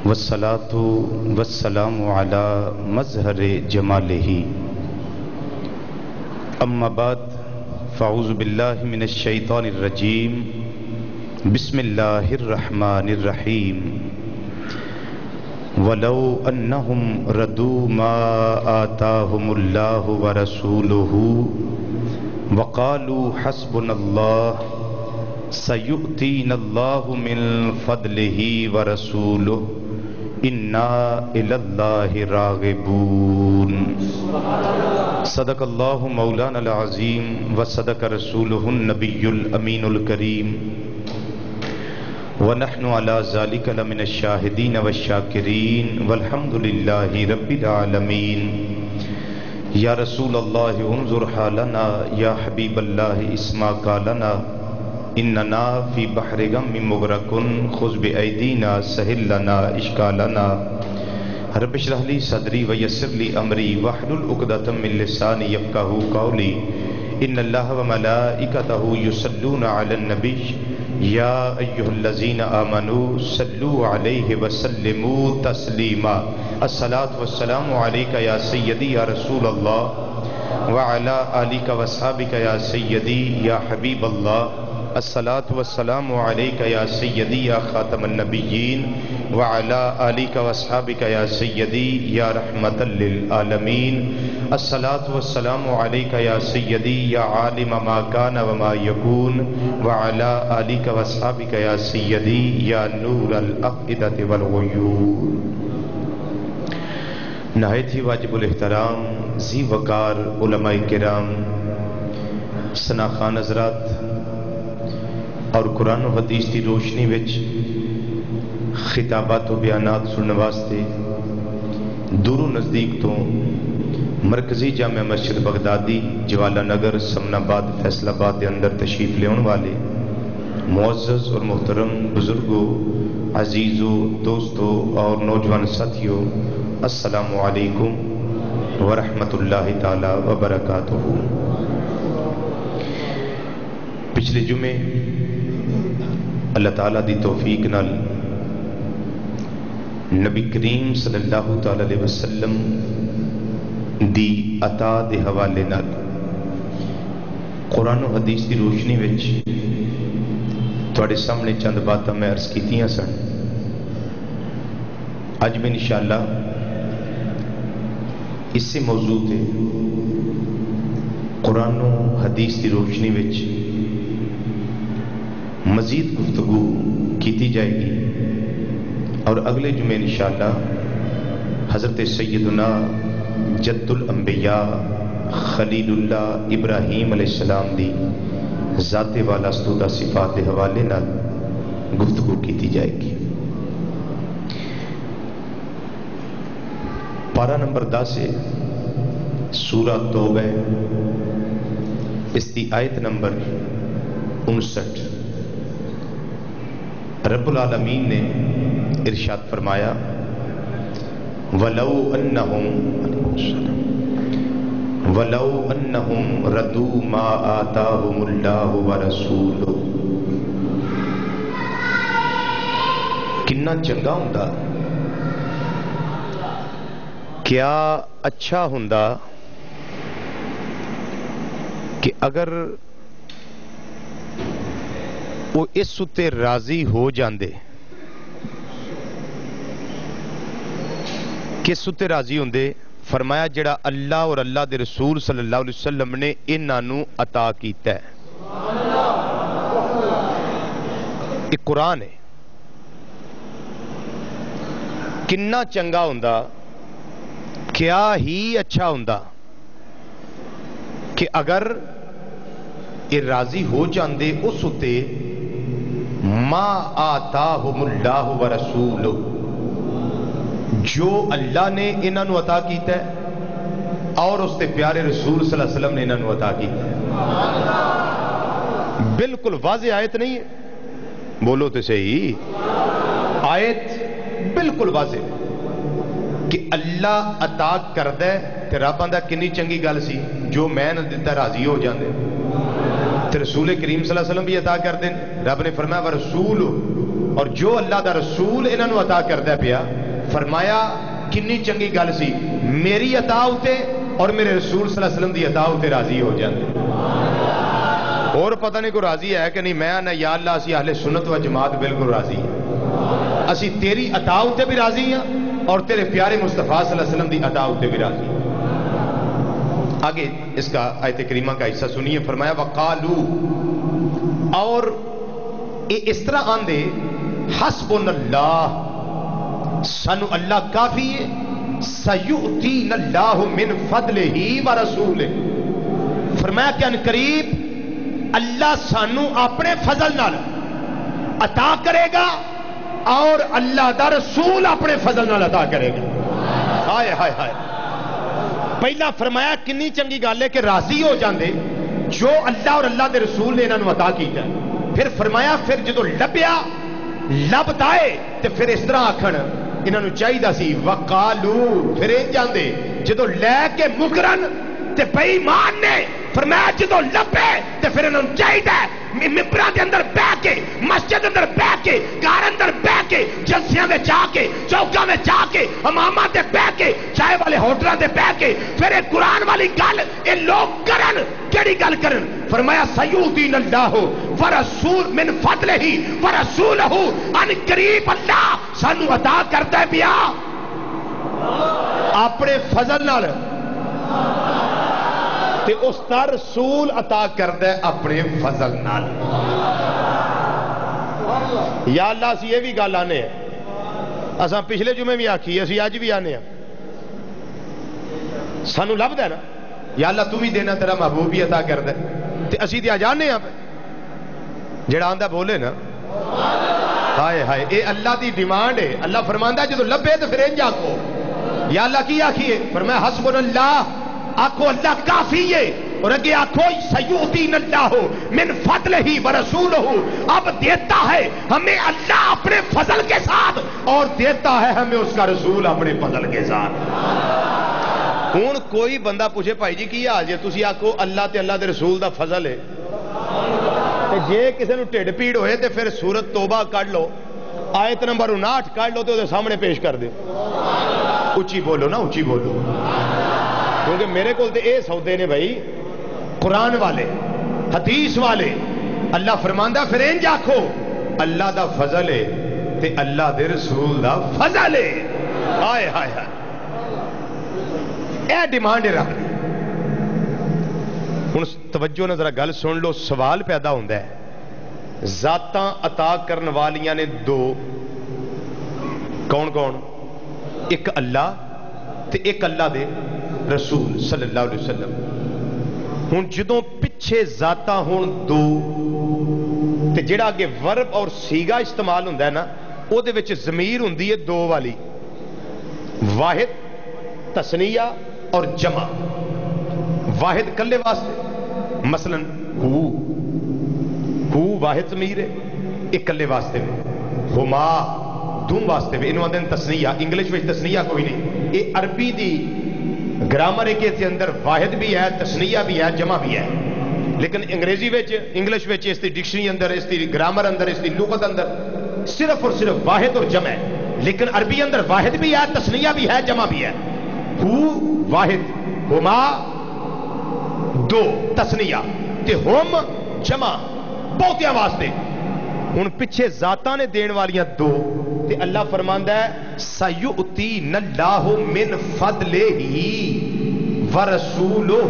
والصلاة والسلام على مظہر جمالہ اما بعد فاعوذ باللہ من الشیطان الرجیم بسم اللہ الرحمن الرحیم ولو انہم ردوا ما آتاہم اللہ ورسولہ وقالوا حسبنا اللہ سیؤتینا اللہ من فضلہ ورسولہ انا الی اللہ راغبون صدق اللہ مولانا العظیم وصدق رسولہ النبی الامین الکریم ونحن علی ذلک لمن الشاہدین والشاکرین والحمد للہ رب العالمین یا رسول اللہ انظر حالنا یا حبیب اللہ اسما قالنا اننا فی بحر غم مغرقن خذ بایدینا سہل لنا اشکالنا رب اشرح لی صدری ویسر لی امری واحلل عقدۃ من لسانی یفقہوا قولی ان اللہ وملائکتہ یصلون علی النبی یا ایھا الذین آمنوا صلوا علیہ وسلموا تسلیما الصلاۃ والسلام علیک یا سیدی یا رسول اللہ وعلی آلک واصحابک یا سیدی یا حبیب اللہ الصلاۃ والسلام علیک یا سیدی یا خاتم النبیین وعلی آلک واصحابک یا سیدی یا رحمۃ للعالمین الصلاۃ والسلام علیک یا سیدی یا عالم ما کان وما یکون وعلی آلک واصحابک یا سیدی یا نور الافئدۃ والغیور۔ نہایت ہی واجب الاحترام ذی وقار علماء کرام، ثناخان حضرات اور قرآن و حدیث کی روشنی وچ خطابات و بیانات سننے واسطے دور و نزدیک تو مرکزی جامع مسجد بغدادی جوالا نگر سمن آباد فیصل آباد کے اندر تشریف لے والے معزز اور محترم بزرگوں، عزیزوں، دوستوں اور نوجوان ساتھیوں، السلام علیکم ورحمۃ اللہ تعالی وبرکاتہ۔ پچھلے جمعے اللہ تعالیٰ دی توفیق نال نبی کریم صلی اللہ تعالی علیہ وسلم دی عطا دے حوالے نال قرآن و حدیث دی روشنی وچ تواڈے سامنے چند باتاں میں عرض کیتیاں سن۔ اج میں انشاءاللہ اسی موضوع تے قرآن و حدیث دی روشنی وچ مزید گفتگو کیتی جائے گی، اور اگلے جمعے انشاءاللہ حضرت سیدنا جد الانبیاء خلیل اللہ ابراہیم علیہ السلام دی ذات والا استودہ صفات کے حوالے نال گفتگو کیتی جائے گی۔ پارہ نمبر 10 ہے سورہ توبہ، اس کی آیت نمبر 59۔ رب العالمین نے ارشاد فرمایا وَلَوْ أَنَّهُمْ رَضُوا مَا آتَاهُمُ اللَّهُ وَرَسُولُهُ۔ کتنا چنگا ہوندا، کیا اچھا ہوندا کہ اگر وہ اس اتے راضی ہو جاندے، کس اتے راضی ہوندے؟ فرمایا جڑا اللہ اور اللہ دے رسول صلی اللہ علیہ وسلم نے انہاں نو عطا کیتا ہے۔ یہ قرآن ہے۔ کنا چنگا ہوندا، کیا ہی اچھا ہوندا کہ اگر یہ راضی ہو جاندے اس اتے ما آتاہم اللہ ورسولہ، جو اللہ نے انہاں نو عطا کیتا ہے اور اس تے پیارے رسول صلی اللہ علیہ وسلم نے انہاں نو عطا کیتا ہے۔ بالکل واضح آیت نہیں ہے، بولو تو صحیح، آیت بالکل واضح کہ اللہ عطا کردہ تے رب آندا کنی چنگی گل سی، جو میں نہ دیتا راضی ہو جاندے۔ تو رسول کریم صلی اللہ علیہ وسلم بھی عطا کر دیں، رب نے فرمایا ورسول اور جو اللہ دا رسول انہوں عطا کردا پیا فرمایا کنی چنگی گل سی میری عطا اتے اور میرے رسول صلی اللہ علیہ وسلم دی عطا اتے راضی ہو جاندے اور پتہ نہیں کوئی راضی ہے کہ نہیں میں نہ یا اللہ اسی اہل سنت و جماعت بالکل راضی ہیں اسی تیری عطا اتے بھی راضی ہیں اور تیرے پیارے مصطفیٰ صلی اللہ علیہ وسلم دی عطا اتے بھی راضی ہیں آگے اس کا آیت کریمہ کا حصہ سنیے فرمایا وقالو اور اس طرح آندے حسبنا اللہ سانو اللہ کافی ہے سیؤتین اللہ من فضلہ و رسولہ فرمایا کہ ان قریب اللہ سانو اپنے فضل نال عطا کرے گا اور اللہ دا رسول اپنے فضل نال عطا کرے گا ہائے ہائے ہائے پہلا فرمایا کنی چنگی گل ہے کہ راضی ہو جاندے جو اللہ اور اللہ دے رسول نے انہوں عطا کیتا پھر فرمایا پھر جدو لبیا لبتا ہے تو پھر اس طرح آکھن انہوں چاہیے سی وقالو پھر جاندے جدو لے کے مکرن تے بے ایمان نے فرمایا جدو لبے تے پھر انہوں چاہیے ممبرہ دے اندر بہ کے مسجد اندر بہ کے گھر اندر بہ کے جلسیاں میں جا کے چوکاں میں جا کے اماماں تے بہ کے چائے والے ہوٹلاں تے بہ کے پھر ایک قرآن والی گل اے لوگ کرن کیڑی گل کرن فرمایا سیؤتین اللہ ورسول من فضلہ ورسولہ ان قریب اللہ سانو عطا کرتا ہے پیا اپنے فضل نال تے اس دا رسول عطا کردا ہے اپنے فضل نال یا اللہ اسی یہ بھی گل آنے ہیں اساں پچھلے جمعے بھی آکھی اسی اج بھی آنے ہیں سانو لبدا ہے نا یا اللہ تو بھی دینا تیرا محبوب بھی عطا کردا ہے تے اسی تے جانے ہیں جڑا آندا بولے نا ہائے ہائے اے اللہ دی ڈیمانڈ ہے اللہ فرماندا ہے جدوں لبے تے پھر انج آکھو یا اللہ کی آکھیے فرمایا حسبنا اللہ آکھو اللہ کافی ہے اور اگے آکھو سیؤتین اللہ من فضلہ ورسولہ اب دیتا ہے ہمیں اللہ اپنے فضل کے ساتھ اور دیتا ہے ہمیں اس کا رسول اپنے فضل کے ساتھ ہوں کوئی بندہ پوچھے بھائی جی کی آج ہے تسی آکھو اللہ تے اللہ دے رسول دا فضل ہے جے کسی نو ٹھڈ پیڑ ہوئے تے پھر سورت توبہ کڈ لو آیت نمبر 59 کڈ لو تے دے سامنے پیش کر دیو اچھی بولو نا اچھی بولو کیونکہ میرے کو تے اے سودے نے بھائی قرآن والے حدیث والے اللہ فرماندہ پھر انج آکھو اللہ دا فضل ہے تے اللہ دے رسول دا فضل ہے ہائے ہائے ہائے اے ڈیمانڈ رکھ ہن توجہ نہ ذرا گل سن لو سوال پیدا ہوندا ہے ذاتاں عطا کرن والیاں نے دو کون کون ایک اللہ تے ایک اللہ دے رسول صلی اللہ علیہ وسلم ہوں جدوں پیچھے ذاتاں ہون دو تے جڑا اگے ورب اور سیگا استعمال ہوندا ہے نا او دے وچ ضمیر ہوندی ہے دو والی واحد تثنیہ اور جمع واحد کلے واسطے مثلا ہو واحد ضمیر ہے ایک کلے واسطے میں ہما دوم واسطے میں انہوں نے تثنیہ انگلش میں تثنیہ کوئی نہیں یہ عربی دی گرامر کے اندر واحد بھی ہے تثنیہ بھی ہے جمع بھی ہے لیکن انگریزی وچ انگلش وچ اس دی ڈکشنری اندر اس دی گرامر اندر اس دی لغت اندر صرف اور صرف واحد اور جمع ہے لیکن عربی اندر واحد بھی ہے تثنیہ بھی ہے جمع بھی ہے ہو واحد ہما دو تثنیہ تے ہم جمع بہتیاں واسطے ہن پیچھے ذاتاں نے دین والیاں دو تے اللہ فرماندا ہے سیؤتین اللہ من فضلہ ورسولہ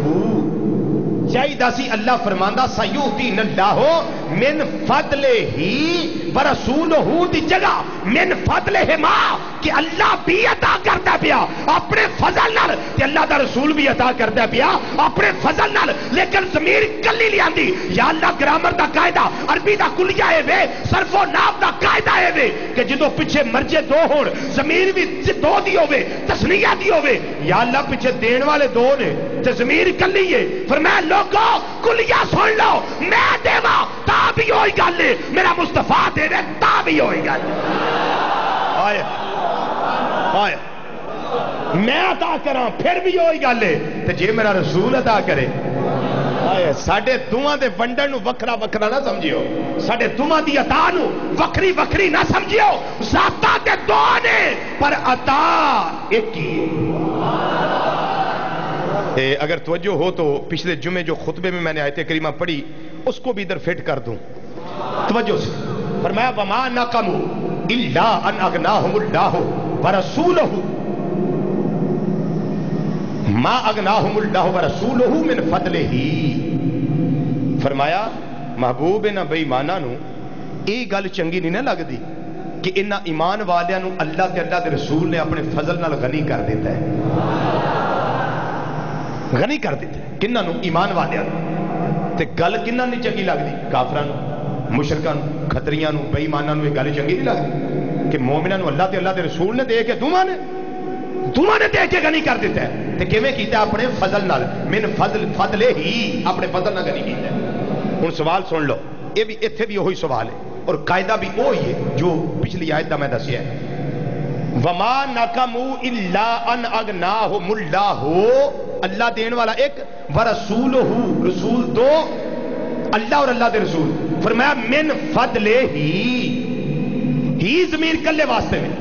چاہیے سی اللہ فرماندا سیؤتین اللہ من فضلہ ورسولہ دی جگہ من فضلہ ما کہ اللہ بھی عطا کرتا پیا اپنے فضل نال تے اللہ دا رسول بھی عطا کرتا پیا اپنے فضل نال لیکن ضمیر کلی لیاندی یا اللہ گرامر دا قاعدہ عربی دا کلیہ ہے وے صرف و نحو دا قاعدہ ہے وے کہ جدوں پیچھے مرجے دو ہون ضمیر بھی دو دی ہوے تثنیہ دی ہوے یا اللہ پیچھے دین والے دو نے تے ضمیر کلی ہے فرمایا لوگو کلیہ سن لو میں دیوا تا بھی ہوئی گل ہے میرا مصطفیٰ دے دے تا بھی ہوئی گل آئے آئے میں عطا کراں پھر بھی ہوئی گل ہے تے جے میرا رسول عطا کرے ساڈے دوواں دے ونڈن نو وکھرا وکھرا نہ سمجھیو، ساڈے دوواں دی عطا نو وکھری وکھری نہ سمجھیو، ذاتاں تے دو نے پر عطا ایک ہی ہے۔ اگر توجہ ہو تو پچھلے جمعے جو خطبے میں نے آیت کریمہ پڑھی اس کو بھی ادھر فٹ کر دوں، توجہ سے۔ فرمایا وما نقموا الا ان اغناهم اللہ ورسولہ، ما اغناهم اللہ ورسولہ من فضلہ۔ فرمایا محبوب نہ بے ایماناں نو یہ گل چنگی نہیں نہ لگدی کہ انہاں ایمان والیاں نو اللہ تے اللہ دے رسول نے اپنے فضل نال غنی کر دیتا ہے، غنی کر دیتا ہے کنہاں نو؟ ایمان والیاں نو۔ تے گل کنہاں نہیں چنگی لگدی؟ کافراں نو، مشرکاں نو، کھتریاں نو، بے ایماناں نو یہ گل چنگی نہیں لگدی کہ مومناں نو اللہ تے اللہ دے رسول نے دے کے دوواں نے دے کے غنی کر دیتا ہے۔ تے کیویں کیتا ہے؟ اپنے فضل نال، من فضل ہی، اپنے فضل نال غنی کیتا ہے۔ ہن سوال سن لو، یہ بھی ایتھے بھی وہی سوال ہے اور قاعدہ بھی وہی ہے جو پچھلی آیت دا میں دسیا ہے۔ وما نقموا الا ان اغناهم اللہ، اللہ دین والا ایک، ورسولہ، رسول دو، اللہ اور اللہ دے رسول۔ فرمایا من فضل ہی ضمیر کلے واسطے میں،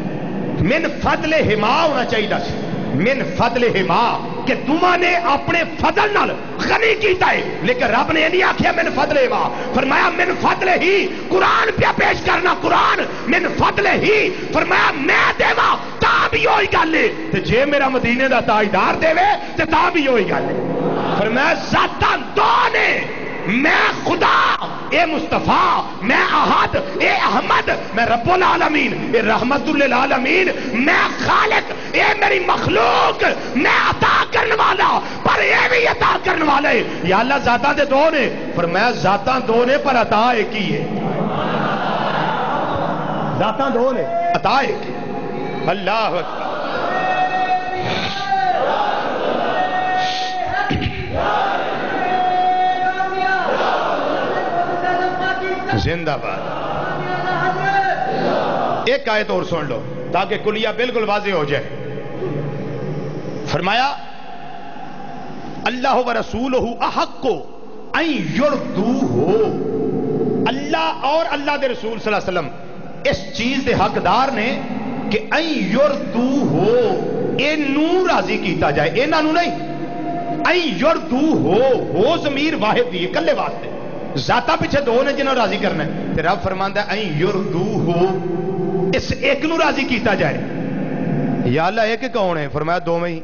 من فضل ہما ہونا چاہیے سی، من فضل ہما کہ تمہاں نے اپنے فضل نال غنی کیتا ہے، لیکن رب نے نہیں آکھیا من فضل ہما، فرمایا من فضل ہی۔ قرآن پہ پیش کرنا، قرآن من فضل ہی، فرمایا میں دیوا تا بھی ہوئی گل ہے، تے جے میرا مدینے دا تاجدار دے تے تا بھی ہوئی گل ہے۔ فرمایا ذاتاں دو نے، میں خدا اے مصطفیٰ، میں احد اے احمد، میں رب العالمین اے رحمت للعالمین، میں خالق اے میری مخلوق، میں عطا کرنے والا پر اے بھی عطا کرنے والا ہے۔ یا اللہ ذاتاں دے دو نے، فرمایا ذاتاں دو نے پر عطا ایک ہی ہے، ذاتاں دو نے عطا ایک ہی۔ اللہ اکبر، زندہ باد۔ ایک آیت اور سن لو تاکہ کلیہ بالکل واضح ہو جائے۔ فرمایا اللہ و رسولہ احق ان یرضوہ، اللہ اور اللہ دے رسول صلی اللہ علیہ وسلم اس چیز دے حقدار نے کہ ان یرضوہ، انہوں راضی کیتا جائے، انہاں نوں نہیں، ان یرضوہ، ہو ضمیر واحد دی کلے واسطے، ذاتہ پیچھے دو نے جنہوں راضی کرنا ہے، تے رب فرماندا ہے این یردوہ، اس ایک نو راضی کیتا جائے۔ یا اللہ ایک کون ہے؟ فرمایا دو میں ہی،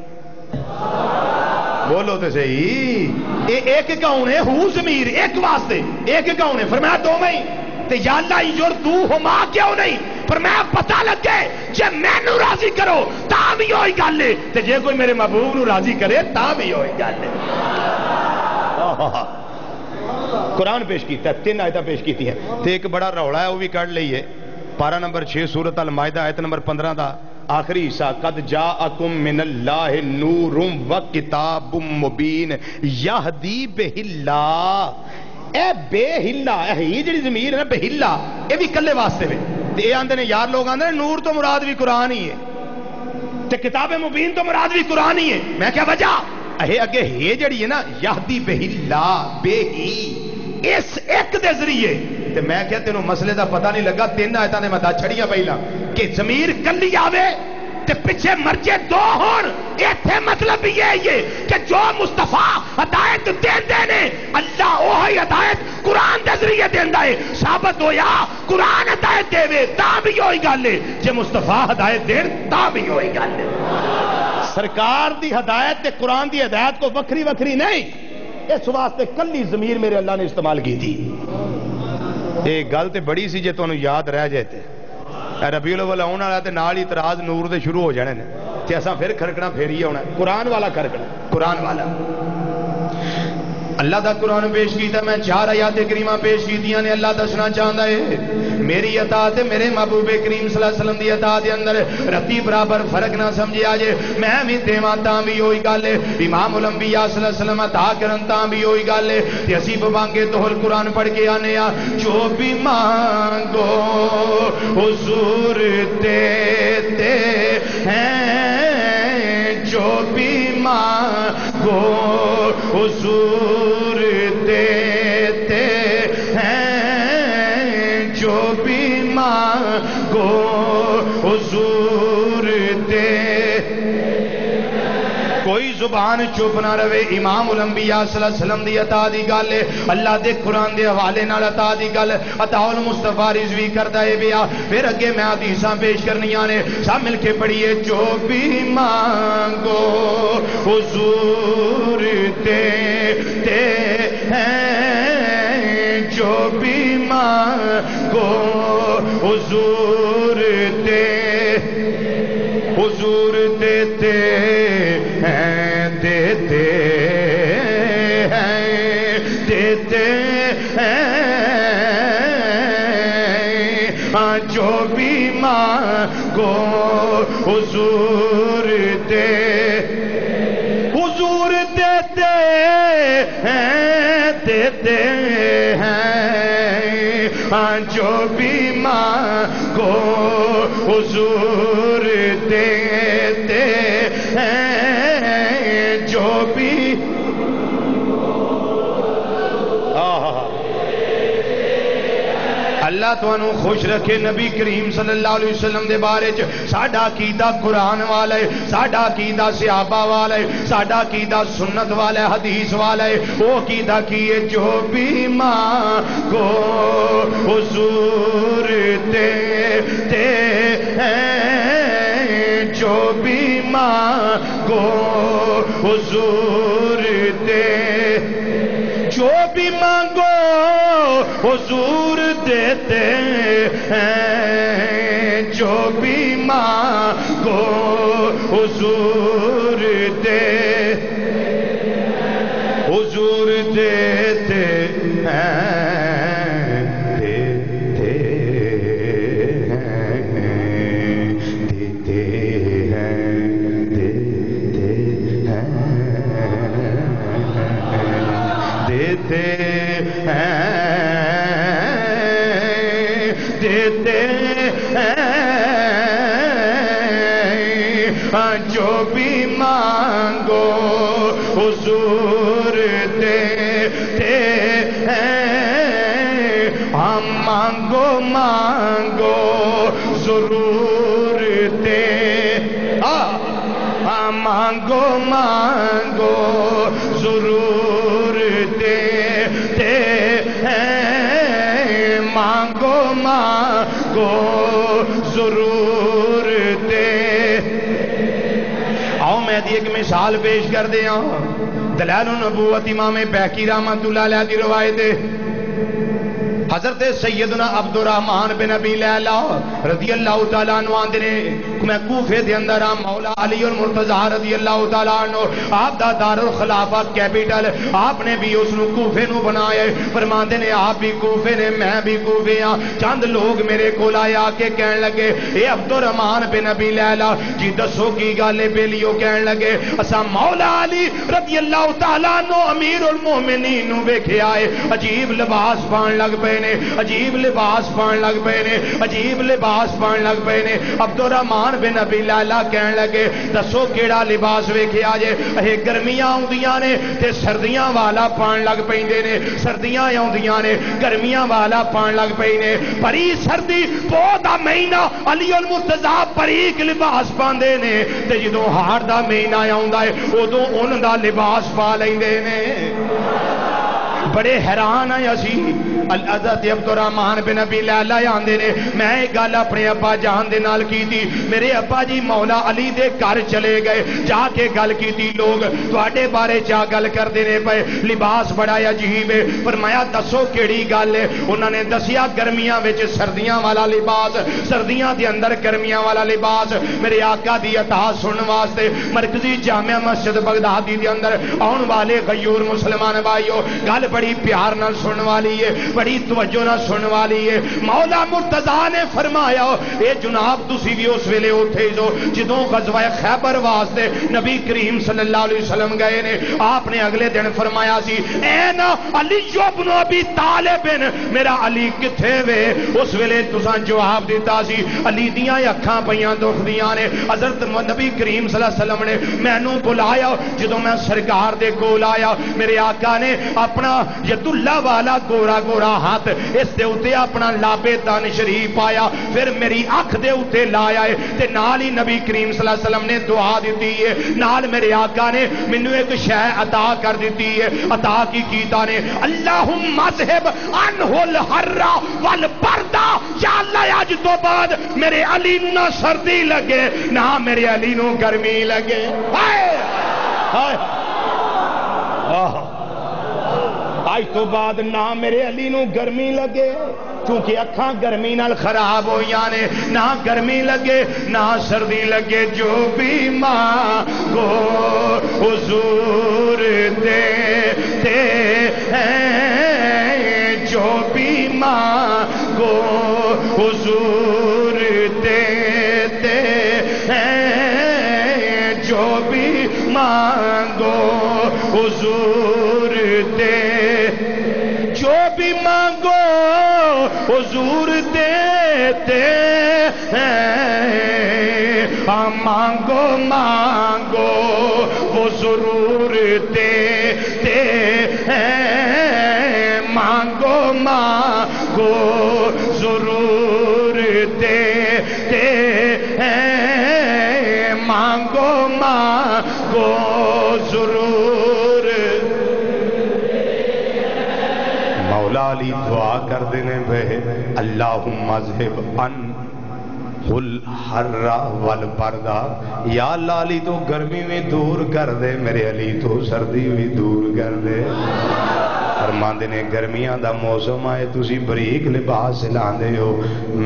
بولو تے صحیح، ایک کون ہے؟ ہو ضمیر ایک واسطے، ایک کون ہے؟ فرمایا دو میں ہی۔ تے یا اللہ یردوہما کیوں نہیں؟ فرمایا پتہ لگ گئے جے میں نو راضی کرو تا بھی ہوئی گل ہے، تے جے کوئی میرے محبوب نو راضی کرے تا بھی ہوئی گل ہے۔ قرآن پیش کیتا ہے، تین آیتیں پیش کیتی ہیں، تے ایک بڑا روڑا ہے وہ بھی کر لئیے، پارہ نمبر 6 سورۃ المائدہ آیت نمبر 15 دا آخری حصہ، قد جاءکم من اللہ نور و کتاب مبین یہدی بہ اللہ، اے بے ہلا، اے ہی جڑی ضمیر ہے نا بے ہلا، اے بھی کلے واسطے میں، تے اے آندے نے یار لوگ آندے نے نور تو مراد بھی قرآن ہی ہے، تے کتاب مبین تو مراد بھی قرآن ہی ہے۔ میں کیا وجہ؟ اے اگے ہے جڑی ہے نا یہدی بہ اللہ، بے ہی، اس ایک دے ذریعے، تے میں کیا تینوں مسئلے دا پتہ نہیں لگا، تین آیتاں نے مدد چھڑیاں پہلا کہ ضمیر کلی آوے تے پیچھے مرجے دو ہون، ایتھے مطلب یہ کہ جو مصطفیٰ ہدایت دیندے نے اللہ وہی ہدایت قرآن دے ذریعے دیندا ہے، ثابت ہویا قرآن ہدایت دے تا بھی ہوئی گل ہے، جے مصطفیٰ ہدایت دین تا بھی ہوئی گل ہے۔ سرکار دی ہدایت تے قرآن دی ہدایت کو وکھری وکھری نہیں، اس واسطے کلی ضمیر میرے اللہ نے استعمال کی تھی۔ ایک گل تے بڑی سی جے تانوں یاد رہ جائے تے ربیع الاول آن والا تے نال اعتراض نور دے شروع ہو جانے نے، تے اساں پھر کھڑکنا پھیری ہونا، قرآن والا کھڑکنا، قرآن والا۔ اللہ دا قرآن پیش کیتا، میں 4 آیات کریمہ پیش کیتیاں نے، اللہ دسنا چاہتا ہے میری اطاعت میرے محبوب کریم صلی اللہ علیہ وسلم دی اطاعت دے اندر رتی برابر فرق نہ سمجھیا جے، میں بھی دیواں تاں بھی ہوئی گل ہے، امام الانبیاء صلی اللہ علیہ وسلم عطا کرن تاں بھی ہوئی گل ہے، تے اسی مانگے تو قرآن پڑھ کے آنے آ، جو بھی مانگو حضور دیتے ہیں، جو بھی مانگو حضور تے کوئی زبان چپ نہ رہے. امام الانبیاء صلی اللہ علیہ وسلم دی عطا دی گل ہے, اللہ دے قرآن دے حوالے نال عطا دی گل. عطا المصطفیٰ رضوی کردا ہے بیا. پھر اگے میں حدیثاں پیش کرنیاں نے, سب مل کے پڑھیے. جو بھی مانگو حضور دیتے ہیں, جو بھی مانگو حضور دیتے ہیں, دیتے ہیں, جو بھی مانگو حضور دیتے ہیں, دیتے ہیں, جو بھی مانگو حضور دیتے ہیں, جو بھی اللہ تانوں خوش رکھے. نبی کریم صلی اللہ علیہ وسلم دے بارے چ ساڈا عقیدہ قرآن والا ہے, ساڈا عقیدہ صحابہ والا ہے, ساڈا عقیدہ سنت والا ہے, حدیث والا ہے. وہ عقیدہ کی ہے جو بھی مانگو حضور دیتے ہیں, جو بھی مانگو حضور دے, جو بھی مانگو حضور دیتے ہیں, جو بھی مانگو حضور حضور دیتے ہیں, دیتے ہیں, دیتے ہیں, دیتے ہیں, جو بھی مانگو حضور دیتے ہیں. ہم مانگو مانگو ضرور دے, مانگو مانگو ضرور دیتے ہیں, مانگو مانگو ضرور دے. آؤ میں ایک مثال پیش کر دیا. دلائل النبوت امام بیہقی رحمۃ اللہ علیہ کی روایت ہے. حضرت سیدنا عبد الرحمن بن ابی لیلہ رضی اللہ تعالیٰ عنہ آندے نے میں کوفے دے اندر مولا علی المرتضی رضی اللہ تعالیٰ عنہ آپ دا دار الخلافہ کیپٹل, آپ نے بھی اس نو کوفے نو بنایا. فرماندے نے آپ بھی کوفے نے, میں بھی کوفے ہاں. چند لوگ میرے کول آئے آ کے کہن لگے اے عبد الرحمن بن ابی لیلہ جی دسو کی گل ہے. بیلیو کہن لگے اساں مولا علی رضی اللہ تعالیٰ عنہ امیر المومنین نو ویکھے آئے, عجیب لباس پان لگ پے نے, عجیب لباس پان لگ پے نے, عجیب لباس پان لگ پے نے. عبد الرحمن بن ابی لیلہ کہن لگے دسو کیڑا لباس ویکھیا جے. اے گرمیاں آوندیاں نے تے سردیاں والا پان لگ پیندے نے, سردیاں آوندیاں نے گرمیاں والا پان لگ پئی نے. پری سردی پو دا مہینہ علی المرتضی پریک لباس پاندے نے, تے جدوں ہاڑ دا مہینہ آوندا ہے اودوں اون دا لباس پا لیندے نے. بڑے حیران ہیں اسی. حضرت عبد الرحمن بن ابی لیلہ آندے نے میں ایک گل اپنے ابا جان دے نال کی تھی. میرے ابا جی مولا علی دے گھر چلے گئے, جا کے گل کی تھی. لوگ تواڈے بارے چا گل کردے نے پے, لباس بڑا عجیب ہے. فرمایا دسو کیڑی گل ہے. انہوں نے دسیا گرمیاں وچ سردیاں والا لباس, سردیاں دے اندر گرمیاں والا لباس. میرے آقا دی عطا سنن واسطے مرکزی جامع مسجد بغدادی دے اندر آن والے غیور مسلمان بھائیو گل بڑی پیار نال سنن والی ہے, بڑی توجہ نہ سننے والی ہے. مولا مرتضی نے فرمایا اے جناب تسی بھی اس ویلے اٹھے جو جدوں غزوہ خیبر واسطے نبی کریم صلی اللہ علیہ وسلم گئے نے. آپ نے اگلے دن فرمایا سی اے نا علی بن ابی طالب میرا علی کتھے وے. اس ویلے تساں جواب دیتا سی علی دیاں اکھاں پیاں دکھ دیاں نے. حضرت نبی کریم صلی اللہ علیہ وسلم نے مینوں بلایا. جدوں میں سرکار دے کول آیا میرے آقا نے اپنا ید اللہ والا گورا گورا موڑا ہاتھ اس دے اوتے اپنا لابے دن شریف پایا پھر میری اکھ دے اوتے لایا ہے تے نال ہی نبی کریم صلی اللہ علیہ وسلم نے دعا دیتی ہے نال میرے آقا نے مینوں ایک شے عطا کر دیتی ہے عطا کی کیتا نے اللہم اذہب عنہ الحر والبرد یا اللہ اج تو بعد میرے علی نہ سردی لگے نہ میرے علی نو گرمی لگے ہائے ہائے آج تو بعد نہ میرے علی نو گرمی لگے کیونکہ اکھاں گرمی نال خراب ہویاں نے نہ گرمی لگے نہ سردی لگے جو بھی مانگو حضور دیتے ہیں جو بھی مانگو حضور دیتے ہیں جو بھی مانگو حضور دے جو بھی مانگو حضور دیتے ہیں مانگو مانگو وہ ضرور دیتے ہیں مانگو مانگو ضرور دیتے ہیں مانگو مانگو ضرور مولا علی دعا کر دینے بے اللہم اذہب عنہ الحر والبرد یا اللہ علی تو گرمی میں دور کر دے میرے علی تو سردی بھی دور کر دے فرماندے نے گرمیاں دا موسم آئے تسی بریک لباس لاندے ہو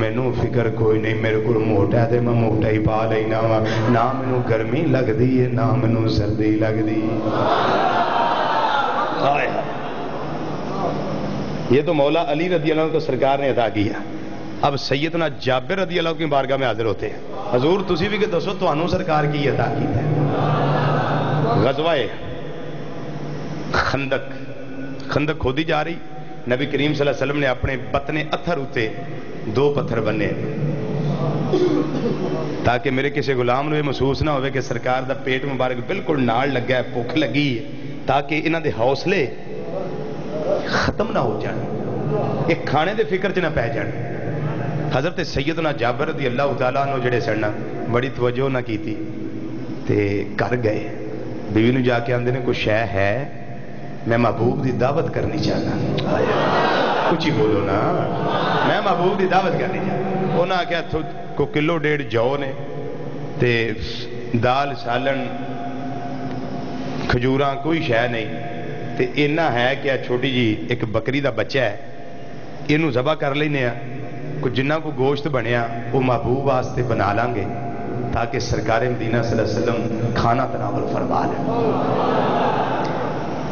مینوں فکر کوئی نہیں میرے کو موٹا ہے میں موٹا ہی پا لینا وا نہ مینوں گرمی لگ دی ہے نہ مینوں سردی لگ دی یہ تو مولا علی رضی اللہ عنہ کو سرکار نے عطا کیا اب سیدنا جابر رضی اللہ کی بارگاہ میں حاضر ہوتے ہیں حضور تسی بھی کہ دسو تانوں سرکار کی عطا کی ہے غزوہ خندق کھودی جا رہی نبی کریم صلی اللہ علیہ وسلم نے اپنے بطن اتھر ہوتے 2 پتھر بننے تاکہ میرے کسی غلام نے محسوس نہ ہوئے کہ سرکار دا پیٹ مبارک بالکل نال لگا ہے بھوک لگی ہے تاکہ انہاں دے حوصلے ختم نہ ہو جان ایک کھانے دے فکر چ نہ پہ جان حضرت سیدنا جابر رضی اللہ تعالیٰ عنہ جڑے سن بڑی توجہ نہ کیتی تے کر گئے بیوی نو جا کے آندے نے کوئی شے ہے میں محبوب دی دعوت کرنی چاہتا کچھ ہی بولو نا میں محبوب دی دعوت کرنی چاہتا انہاں آکھیا کو کلو 1.5 جو نے تے دال سالن کھجوراں کوئی شے نہیں تے اینا ہے کہ چھوٹی جی ایک بکری دا بچہ ہے اینو ذبح کر لینے کچھ جنہ کو گوشت بنیا وہ محبوب واسطے بنا لیں گے تاکہ سرکار مدینہ صلی اللہ علیہ وسلم کھانا تناول فرما لیں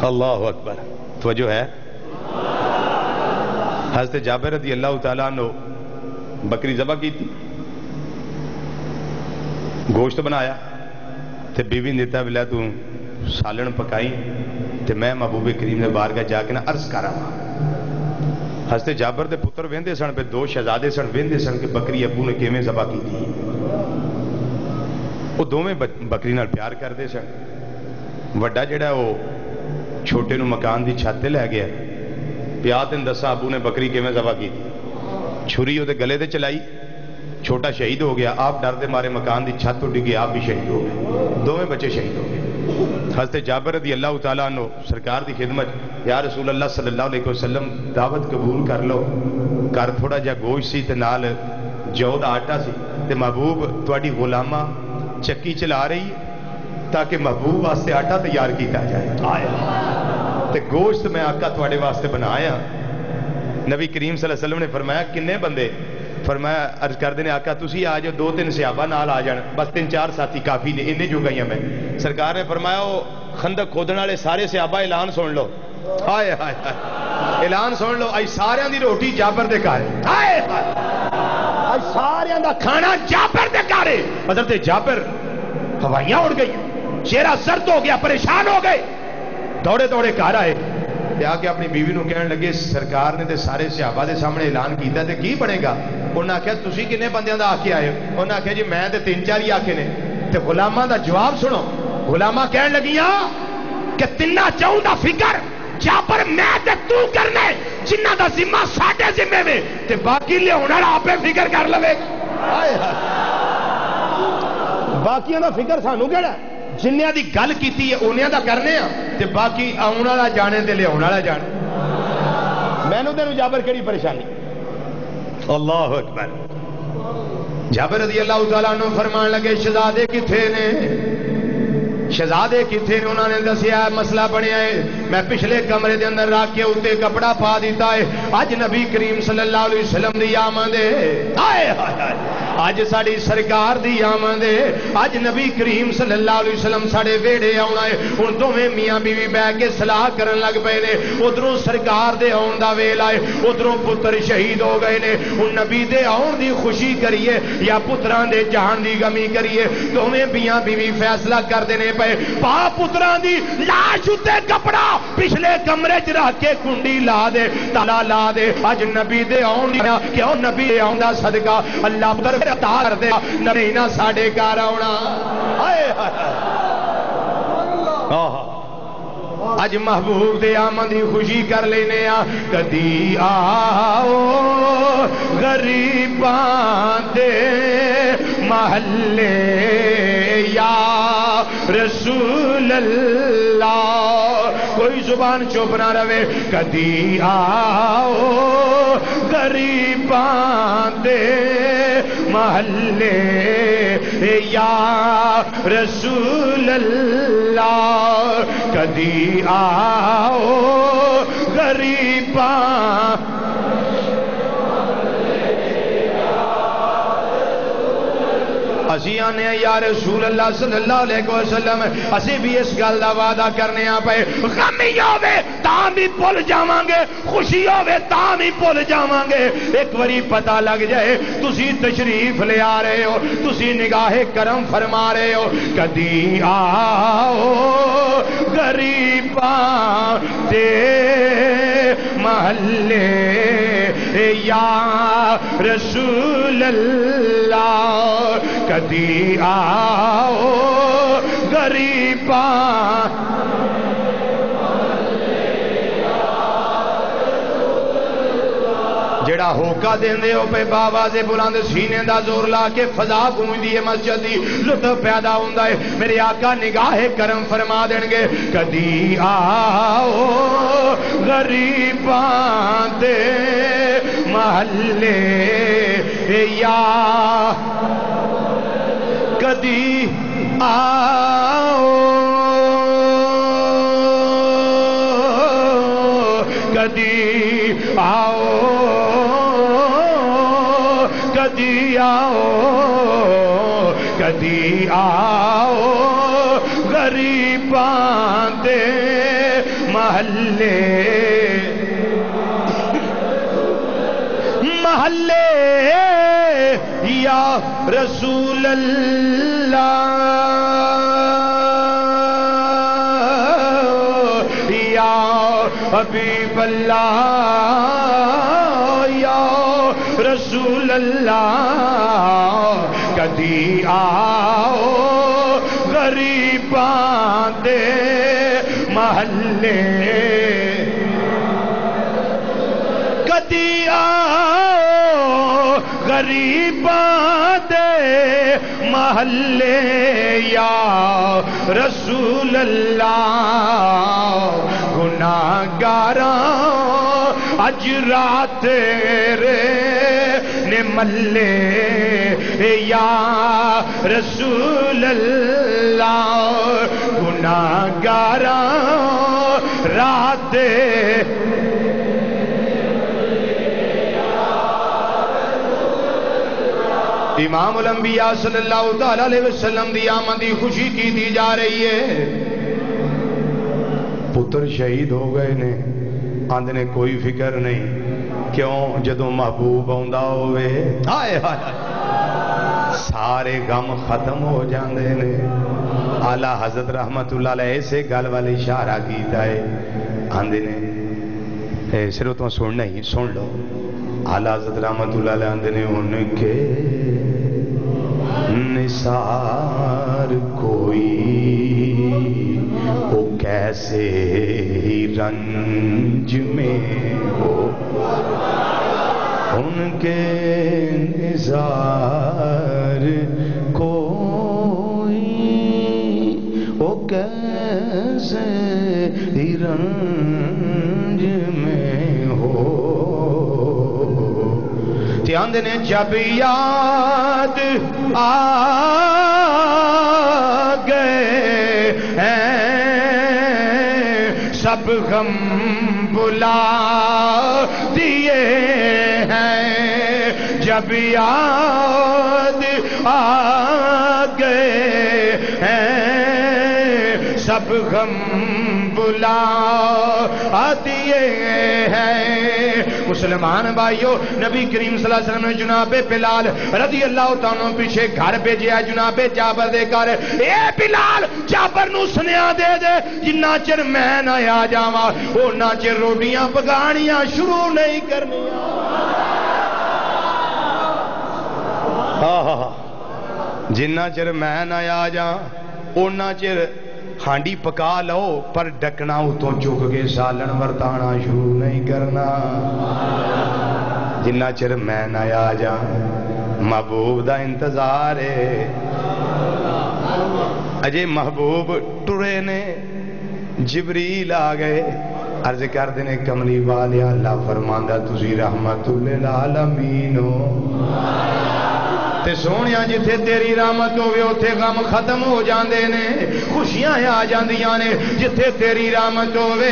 اللہ اکبر توجہ ہے حضرت جابر رضی اللہ تعالیٰ عنہ بکری ذبح کی تھی گوشت بنایا تے بیوی نے دیتا بلا تو سالن پکائی تے میں محبوب کریم نے بارگاہ جا کے نہ عرض کر رہا حضرت جابر دے پتر ویندے سن پہ 2 شہزادے سن ویندے سن کہ بکری ابو نے کیویں ذبح کی تھی وہ دوویں بکری نال پیار کردے سن وڈا جڑا وہ چھوٹے نو مکان دی چھت تے لے گیا پیا تین دسا ابو نے بکری کیویں ذبح کی تھی چھری وہ گلے تے چلائی چھوٹا شہید ہو گیا آپ ڈر دے مارے مکان دی چھت اٹھ گئی آپ بھی شہید ہو گئے دوویں بچے شہید ہو گئے حضرت جابر رضی اللہ تعالیٰ عنہ سرکار دی خدمت یا رسول اللہ صلی اللہ علیہ وسلم دعوت قبول کر لو کر تھوڑا جا گوشت سی تے نال جو دا آٹا سی تے محبوب تواڈی غلامہ چکی چلا رہی تاکہ محبوب واسطے آٹا تیار کیتا جائے تے گوشت میں آقا تواڈے واسطے بنایا نبی کریم صلی اللہ علیہ وسلم نے فرمایا کنے بندے فرمایا عرض کر دینے آقا تسی آ جاؤ 2-3 صحابہ نال آ جان بس 3-4 ساتھی کافی نے انہیں جو گئیاں میں سرکار نے فرمایا وہ خندق کھودن والے سارے صحابہ اعلان سن لو ہائے ہائے ہائے اعلان سن لو اج سارے دی روٹی جابر دے گھر ہائے ہائے اج سارے دا کھانا جابر دے گھر حضرت جابر ہوائیاں اڑ گئی چہرہ سرد ہو گیا پریشان ہو گئے دوڑے دوڑے گھر آئے آ کے اپنی بیوی نو کہنے لگے سرکار نے تے سارے صحابہ دے سامنے اعلان کیتا تے کی بنے گا انہوں نے آخیا تسی کنے بندیاں دا آ کے آئے انہوں نے آخیا جی میں تے 3-4 ہی آکھے نے تے غلاماں دا جواب سنو غلاماں کہنے لگیاں کہ تنہ چاہوں دا فکر جابر میں تے تو کرنے جنہ دا ذمہ ساڈے ذمے میں تے باقی لیاون والا آپے فکر کر لوے باقیاں دا فکر سانو کیڑا جنیاں دی گل کیتی ہے انہاں دا کرنے ہاں تے باقی آون والا جانے تے لیاون والا جانے مینوں تے جابر کیڑی پریشانی اللہ اکبر جابر رضی اللہ تعالیٰ عنہ فرمان لگے شہزادے کتھے نے شہزادے کتھے نے انہوں نے دسیا مسئلہ بنیا ہے میں پچھلے کمرے دے اندر رکھ کے اوتے کپڑا پا دیتا ہے اج نبی کریم صلی اللہ علیہ وسلم دی آمد ہے ہائے ہائے اج ساڈی سرکار دی آمد ہے اج نبی کریم صلی اللہ علیہ وسلم ساڈے ویڑے آنا ہے ہن دوویں میاں بیوی بیٹھ کے صلاح کرن لگ پئے نے ادھروں سرکار دے آن دا ویلا ہے ادھروں پتر شہید ہو گئے نے ہن نبی دے آن دی خوشی کریے یا پتراں دے جان دی غمی کریے دوویں میاں بیوی فیصلہ کر دینے پے پا پتراں دی لاش اتے کپڑا پچھلے کمرے چ رکھ کے کنڈی لا دے تالا لا دے اج نبی دے آن دی کیوں نبی دے آن دا صدقہ اللہ پر عطا کر دے نبی نہ ساڈے گھر آونا ہائے اج محبوب دے آمد دی خوشی کر لینے آ کدی آؤ غریباں دے محلے یا رسول اللہ کوئی زبان چپ نہ رہے کدی آؤ غریباں دے محلے یا رسول اللہ کدی آؤ غریباں اسی آنے یا رسول اللہ صلی اللہ علیہ وسلم اسی بھی اس گل دا وعدہ کرنے آ پے غمی ہوے تاں بھی بھول جاواں گے خوشی ہوے تاں بھی بھول جاواں گے ایک واری پتہ لگ جائے تسی تشریف لے آ رہے ہو تسی نگاہ کرم فرما رہے ہو کدی آؤ غریباں دے محلے یا رسول اللہ کدی آؤ غریباں جڑا ہوکا دیندے ہو پہ باوازے بلند سینے دا زور لا کے فضا گونجدی ہے مسجد دی لطف پیدا ہوندا ہے میرے آقا نگاہ کرم فرما دیں گے کدی آؤ غریباں دے محلے یا کدی آؤ کدی آؤ کدی آؤ کدی آؤ غریباں دے محلے محلے یا رسول اللہ یا حبیب اللہ یا رسول اللہ کدی آؤ غریباں دے محلے کدی آؤ غریباں دے محلے یا رسول اللہ گناہگاراں اج رات تیرے نے ملے یا رسول اللہ گناہگاراں رات امام الانبیاء صلی اللہ تعالی علیہ وسلم دی آمد دی خوشی کی دی جا رہی ہے پتر شہید ہو گئے نے آندے نے کوئی فکر نہیں کیوں جدوں محبوب آندا ہوئے ہائے ہائے سارے غم ختم ہو جاندے نے اعلیٰ حضرت رحمت اللہ علیہ سے گل والے اشارہ کیتا ہے آندے نے صرف تو سننا ہی سن لو اعلیٰ حضرت رحمت اللہ علیہ آندے نے ان کے نثار کوئی کیسے ہی رنج میں ہو ان کے نثار کوئی وہ کیسے ہی رنج میں ہو دھیان دینے جب یاد آ گئے سب غم بلا دیے ہیں جب یاد آ گئے ہیں سب غم بلا دیے ہیں مسلمان بھائیو نبی کریم صلی اللہ علیہ وسلم نے جناب بلال رضی اللہ تعالیٰ پیچھے گھر بھیجیا جناب جابر دے کر اے بلال جابر نو سنیا دے دے جنہ چر میں نہ آ جاواں اونا چر روٹیاں پکانیاں شروع نہیں کرنیاں جنہ چر میں نہ آ جاں اونا چر ہانڈی پکا لو پر ڈکنا اتوں چک کے سالن ورتانا شروع نہیں کرنا جنہ چر میں نہ آ جا محبوب دا انتظار ہے اجے محبوب ٹرے نے جبریل آ گئے عرض کر دینے کملی والے اللہ فرماندہ تسی رحمت للعالمین ہو تے سونیاں جتھے تیری رحمت ہوئے اتھے غم ختم ہو جاندے نے خوشیاں آ جاندیاں نے جتھے تیری رحمت ہوئے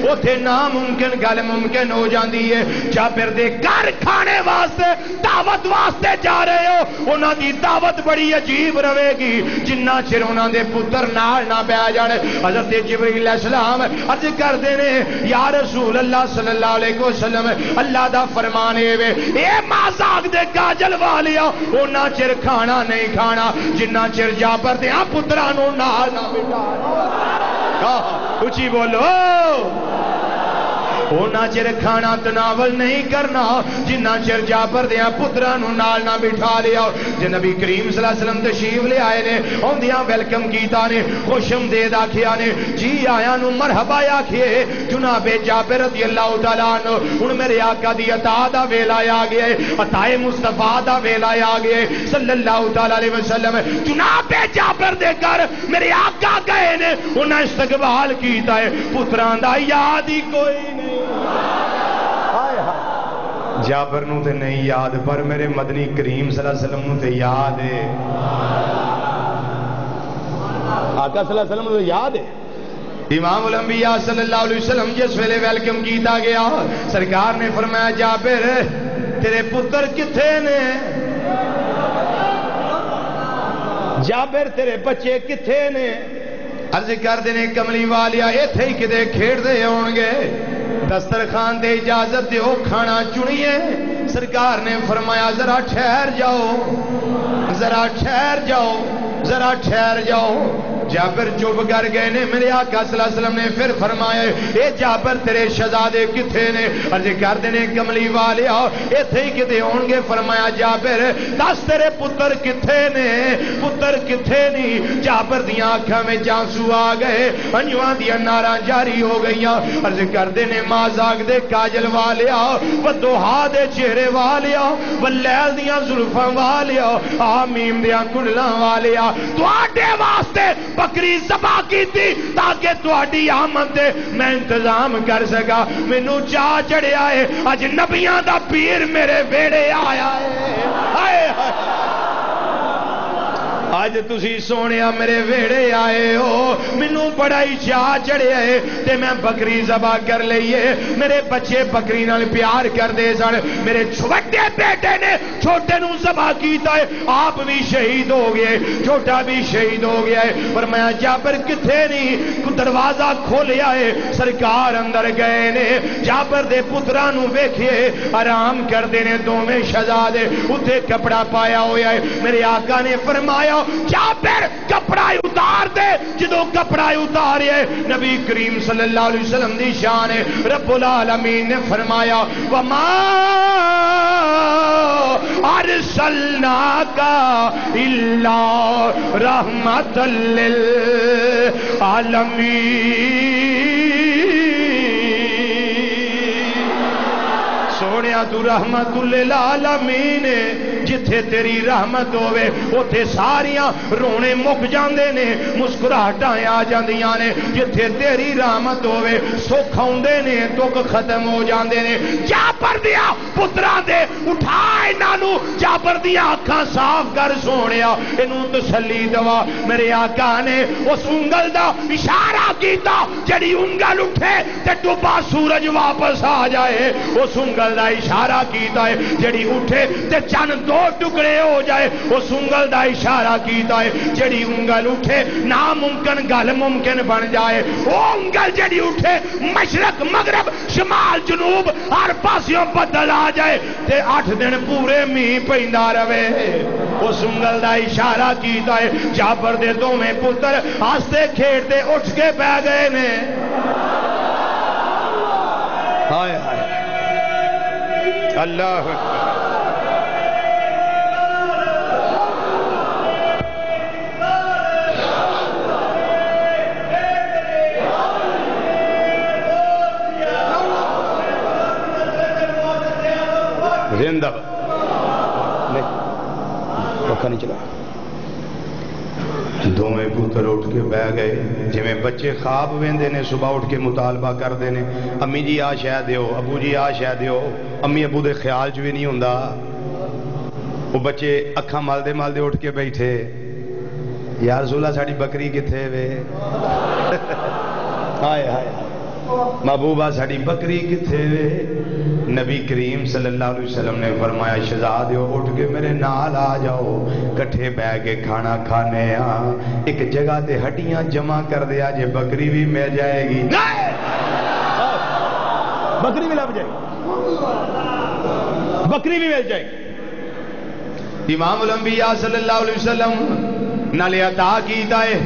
اتھے ناممکن گل ممکن ہو جاندی ہے جابر دے گھر کھانے واسطے دعوت واسطے جا رہے ہو انہاں دی دعوت بڑی عجیب رہے گی جنہ چر انہاں دے پتر نال نہ بیٹھ جانے حضرت جبریل علیہ السلام عرض کر دینے یا رسول اللہ صلی اللہ علیہ وسلم اللہ دا فرمان ہے اے مازاق دے کاجل والیا انہاں چر کھانا نہیں کھانا جنہ چر جابر دیاں پترانو نال نہ بٹھا اچھی بولو اونا چر کھانا تناول نہیں کرنا جنہ چر جابر دیاں پترانو نال نہ بٹھا لیا جے نبی کریم صلی اللہ علیہ وسلم تشریف لے آئے نے اوندیاں ویلکم کیتا نے خوشم دید آکھیا نے جی آیا نو مرحبا آکھیے جناب جابر رضی اللہ تعالیٰ عنہ ان میرے آقا دی عطا دا ویلا آ گئے عطائے مصطفیٰ دا ویلا آ گئے صلی اللہ تعالیٰ علیہ وسلم جناب جابر دے کر میرے آقا گئے نے انہیں استقبال کیتا ہے پتران دا یاد ہی کوئی نہیں جابر نو تے نہیں یاد پر میرے مدنی کریم صلی اللہ علیہ وسلم نو تے یاد ہے آقا صلی اللہ علیہ وسلم نو تے یاد ہے امام الانبیاء صلی اللہ علیہ وسلم جس ویلے ویلکم کیتا گیا سرکار نے فرمایا جابر تیرے پتر کتھے نے جابر تیرے بچے کتھے نے عرض کر دینے کملی والیا ایتھے ہی کدے کھیڑ دے ہونگے دسترخوان دے اجازت دے ہو کھانا چنیے سرکار نے فرمایا ذرا ٹھہر جاؤ ذرا ٹھہر جاؤ ذرا ٹھہر جاؤ جابر چپ کر گئے نے میرے آقا صلی اللہ علیہ وسلم نے پھر فرمایا اے جابر تیرے شہزادے کتھے نے عرض کر دینے کملی والے ایتھے ہی کتے ہونگے فرمایا جابر دس تیرے پتر کتھے نے پتر کتھے نہیں جابر دیاں آنکھاں میں جانسو آ گئے انجوان دیاں ناراں جاری ہو گئیاں عرض کر دینے مازاق دے کاجل والے ودوہا دے چہرے والے واللیل دیاں زلفاں والے آمیم دیاں کڑلاں والے تو آٹے واسطے بکری ذبح کی تھی تاکہ تہاڈی آمد دے میں انتظام کر سکا مینوں چاہ چڑھیا ہے اج نبیاں دا پیر میرے ویڑے آیا ہے آج تسی سونیا میرے ویڑے آئے ہو مینوں بڑا ہی چاہ چڑھے ہے تے میں بکری ذبح کر لئیے میرے بچے بکری نال پیار کر دے سن میرے چھوٹے بیٹے نے چھوٹے نو ذبح کیتا ہے آپ بھی شہید ہو گئے چھوٹا بھی شہید ہو گیا ہے پر میں جابر کتھے نہیں دروازہ کھولیا ہے سرکار اندر گئے نے جابر دے پترانو ویکھئے آرام کر دینے دو میں شہزادے اتھے کپڑا پایا ہویا ہے میرے آقا نے فرمایا جابر کپڑا اتار دے جدو کپڑا اتارے نبی کریم صلی اللہ علیہ وسلم دی شان ہے رب العالمین نے فرمایا وما ارسلناک الا رحمت للعالمین العالمین سونیا تو رحمت للعالمین جتھے تیری رحمت ہوئے اتھے ساریاں رونے مک جاندے نے مسکراہٹاں آ جاندیاں نے جتھے تیری رحمت ہوئے سکھ آوندے نے دکھ ختم ہو جاندے نے جابر دیا پتراں دے اٹھائے نانو جابر دیا اکھاں صاف کر سونیا انہوں تسلی دوا میرے آقا نے اس انگل دا اشارہ کیتا جڑی انگل اٹھے تے ڈوبا سورج واپس آ جائے اس انگل دا اشارہ کیتا ہے جڑی اٹھے تے چند دو ٹکڑے ہو جائے اس انگل دا اشارہ کیتا ہے جڑی انگل اٹھے ناممکن گل ممکن بن جائے وہ انگل جڑی اٹھے مشرق مغرب شمال جنوب ہر پاسیوں بدل آ جائے تے 8 دن پورے میہ پیندا رہے اس انگل دا اشارہ کیتا ہے جابر دے دوویں پتر ہستے کھیڈتے اٹھ کے پہ گئے نے ہائے ہائے اللہ زندہ پکا نہیں چلا دوویں پتر اٹھ کے بہ گئے جویں بچے خواب ویندے نے صبح اٹھ کے مطالبہ کردے نے امی جی آ شے دیو ابو جی آ شے دیو امی ابو دے خیال چ بھی نہیں ہوندا وہ بچے اکھاں مالدے مالدے اٹھ کے بیٹھے یا رسول اللہ ساڈی بکری کتھے وے ہائے ہائے محبوبہ ساڈی بکری کتھے وے نبی کریم صلی اللہ علیہ وسلم نے فرمایا شہزادیو اٹھ کے میرے نال آ جاؤ کٹھے بہ کے کھانا کھانے ایک جگہ تے ہڈیاں جمع کر دیا جے بکری بھی مل جائے گی بکری بھی لب جائے گی بکری بھی مل جائے گی امام الانبیاء صلی اللہ علیہ وسلم نالے عطا کیتا ہے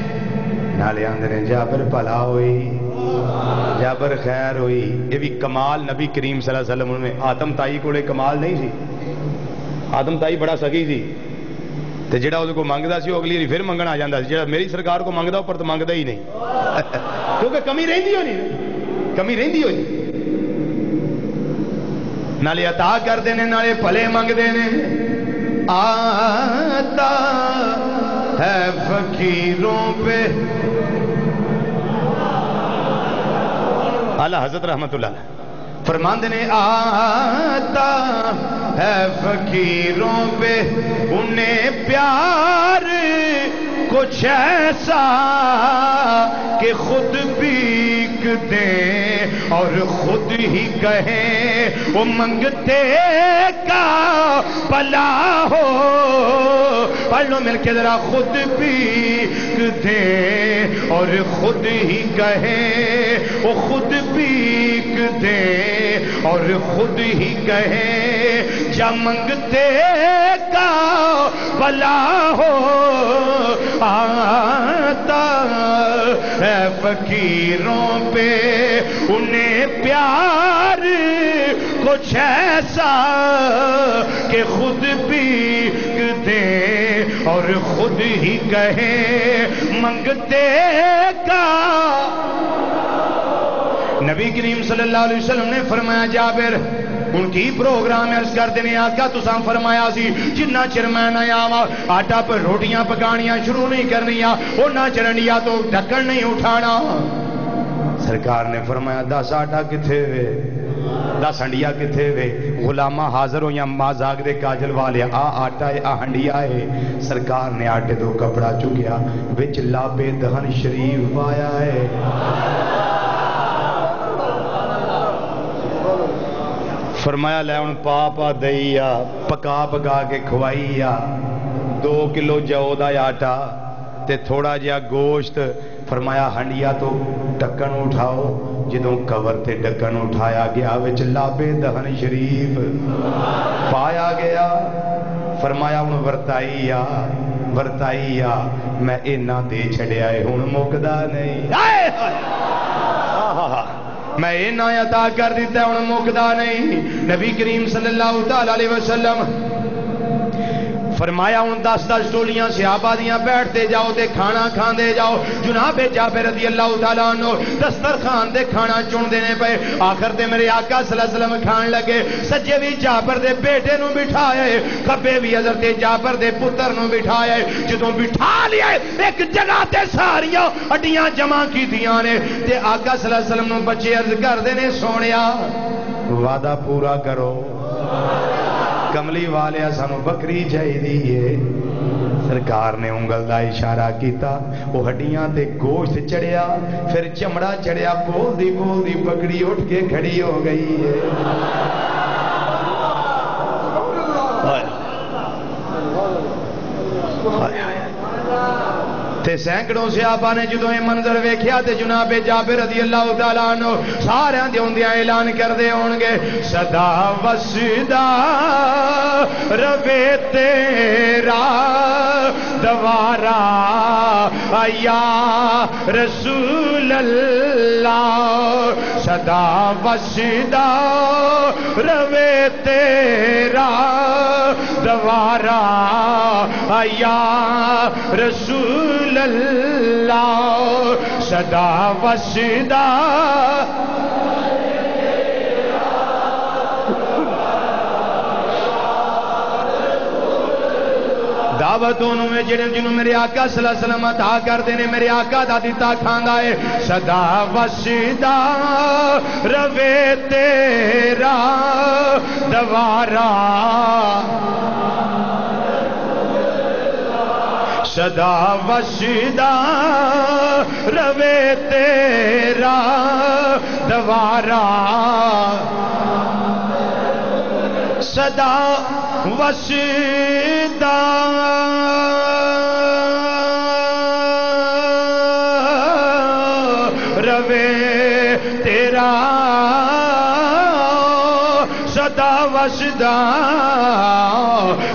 نالے اندر جابر بھلا ہوئی جابر خیر ہوئی یہ بھی کمال نبی کریم صلی اللہ علیہ وسلم میں آدم تائی کو لے کمال نہیں سی آدم تائی بڑا سکی سی تے جڑا اس کو مانگدا سی وہ اگلی بار پھر منگن آ جاندا سی جڑا میری سرکار کو مانگدا اوپر تو مانگدا ہی نہیں کیونکہ کمی رہندی ہونی کمی رہندی ہونی نالے عطا کردے نے نالے بھلے منگدے نے آتا ہے فقیروں پہ اعلیٰ حضرت رحمت اللہ فرماندے نے آتا ہے فقیروں پہ انہیں پیار کچھ ایسا کہ خود بھیک دیں اور خود ہی کہیں وہ منگتے کا بھلا ہو پڑھ لو مل کے ذرا خود بھیک دیں اور خود ہی کہیں وہ خود بھیک دیں اور خود ہی کہیں جا منگتے کا بھلا ہو آتا ہے فقیروں پہ انہیں پیار کچھ ایسا کہ خود بھیک دیں اور خود ہی کہیں منگتے کا نبی کریم صلی اللہ علیہ وسلم نے فرمایا جابر ان کی پروگرام عرض کر دینے آقا تساں فرمایا سی جنہ چر میں نہ آواں آٹا پر روٹیاں پکانیاں شروع نہیں کرنیاں وہ نہ چرنیا تو ڈھکن نہیں اٹھانا سرکار نے فرمایا 10 آٹا کتھے وے 10 ہنڈیا کتھے وے غلامہ حاضر ہو یا ماں زاگ دے کاجل والے آٹا ہے ہنڈیا ہے سرکار نے آٹے دو کپڑا چکیا وچ لابے دہن شریف پایا ہے فرمایا لے ان پاپا دئیا پکا پکا کے کھوائیا 2 کلو جو دا آٹا تے تھوڑا جہا گوشت فرمایا ہنڈیا تو ڈکن اٹھاؤ جدوں کور تے ڈکن اٹھایا گیا وچ لابے دہن شریف پایا گیا فرمایا ان ورتائیا میں اینا دے چھڑیا ہے ہن مکدا نہیں میں اینا عطا کر دیتا ہے ہن مکدا نہیں نبی کریم صلی اللہ علیہ وسلم فرمایا ہوں 10-10 ٹولیاں صحابہ دیاں بیٹھتے جاؤ تے کھانا کھاندے جاؤ. جناب جابر رضی اللہ تعالیٰ عنہ دسترخوان دے کھانا چن دینے پے. آخر تے میرے آقا صلی اللہ علیہ وسلم کھان لگے. سجے بھی جابر دے بیٹے نو بٹھایا ہے, کھبے بھی حضرت جابر دے پتر نو بٹھایا ہے. جدوں بٹھا لیا ایک جگہ تے ساریاں ہڈیاں جمع کیتیاں نے تے آقا صلی اللہ علیہ وسلم نو بچے عرض کردے نے سونیا وعدہ پورا کرو, کملی والے سانو بکری چاہیے. سرکار نے انگل دا اشارہ کیتا, وہ ہڈیاں تے گوشت چڑھیا, پھر چمڑا چڑھیا, بول دی بکری اٹھ کے کھڑی ہو گئی ہے. تے سینکڑوں صحابہ نے جدوں یہ منظر ویکھیا تے جناب جابر رضی اللہ تعالیٰ عنہ سارے دے ہوندیاں اعلان کردے ہون گے, صدا وسدا روے تیرا دوارا یا رسول اللہ, صدا وسدا روے تیرا دوارا یا رسول اللہ, صدا وسدا دعوتوں میں جنہوں میرے آقا صلی اللہ علیہ وسلم عطا کر دینے, میرے آقا دا دیتا کھاندا ہے. صدا وسدا روے تیرا دوارا, صدا وسدا روے تیرا دوارا, صدا وسدا روے تیرا, صدا وسدا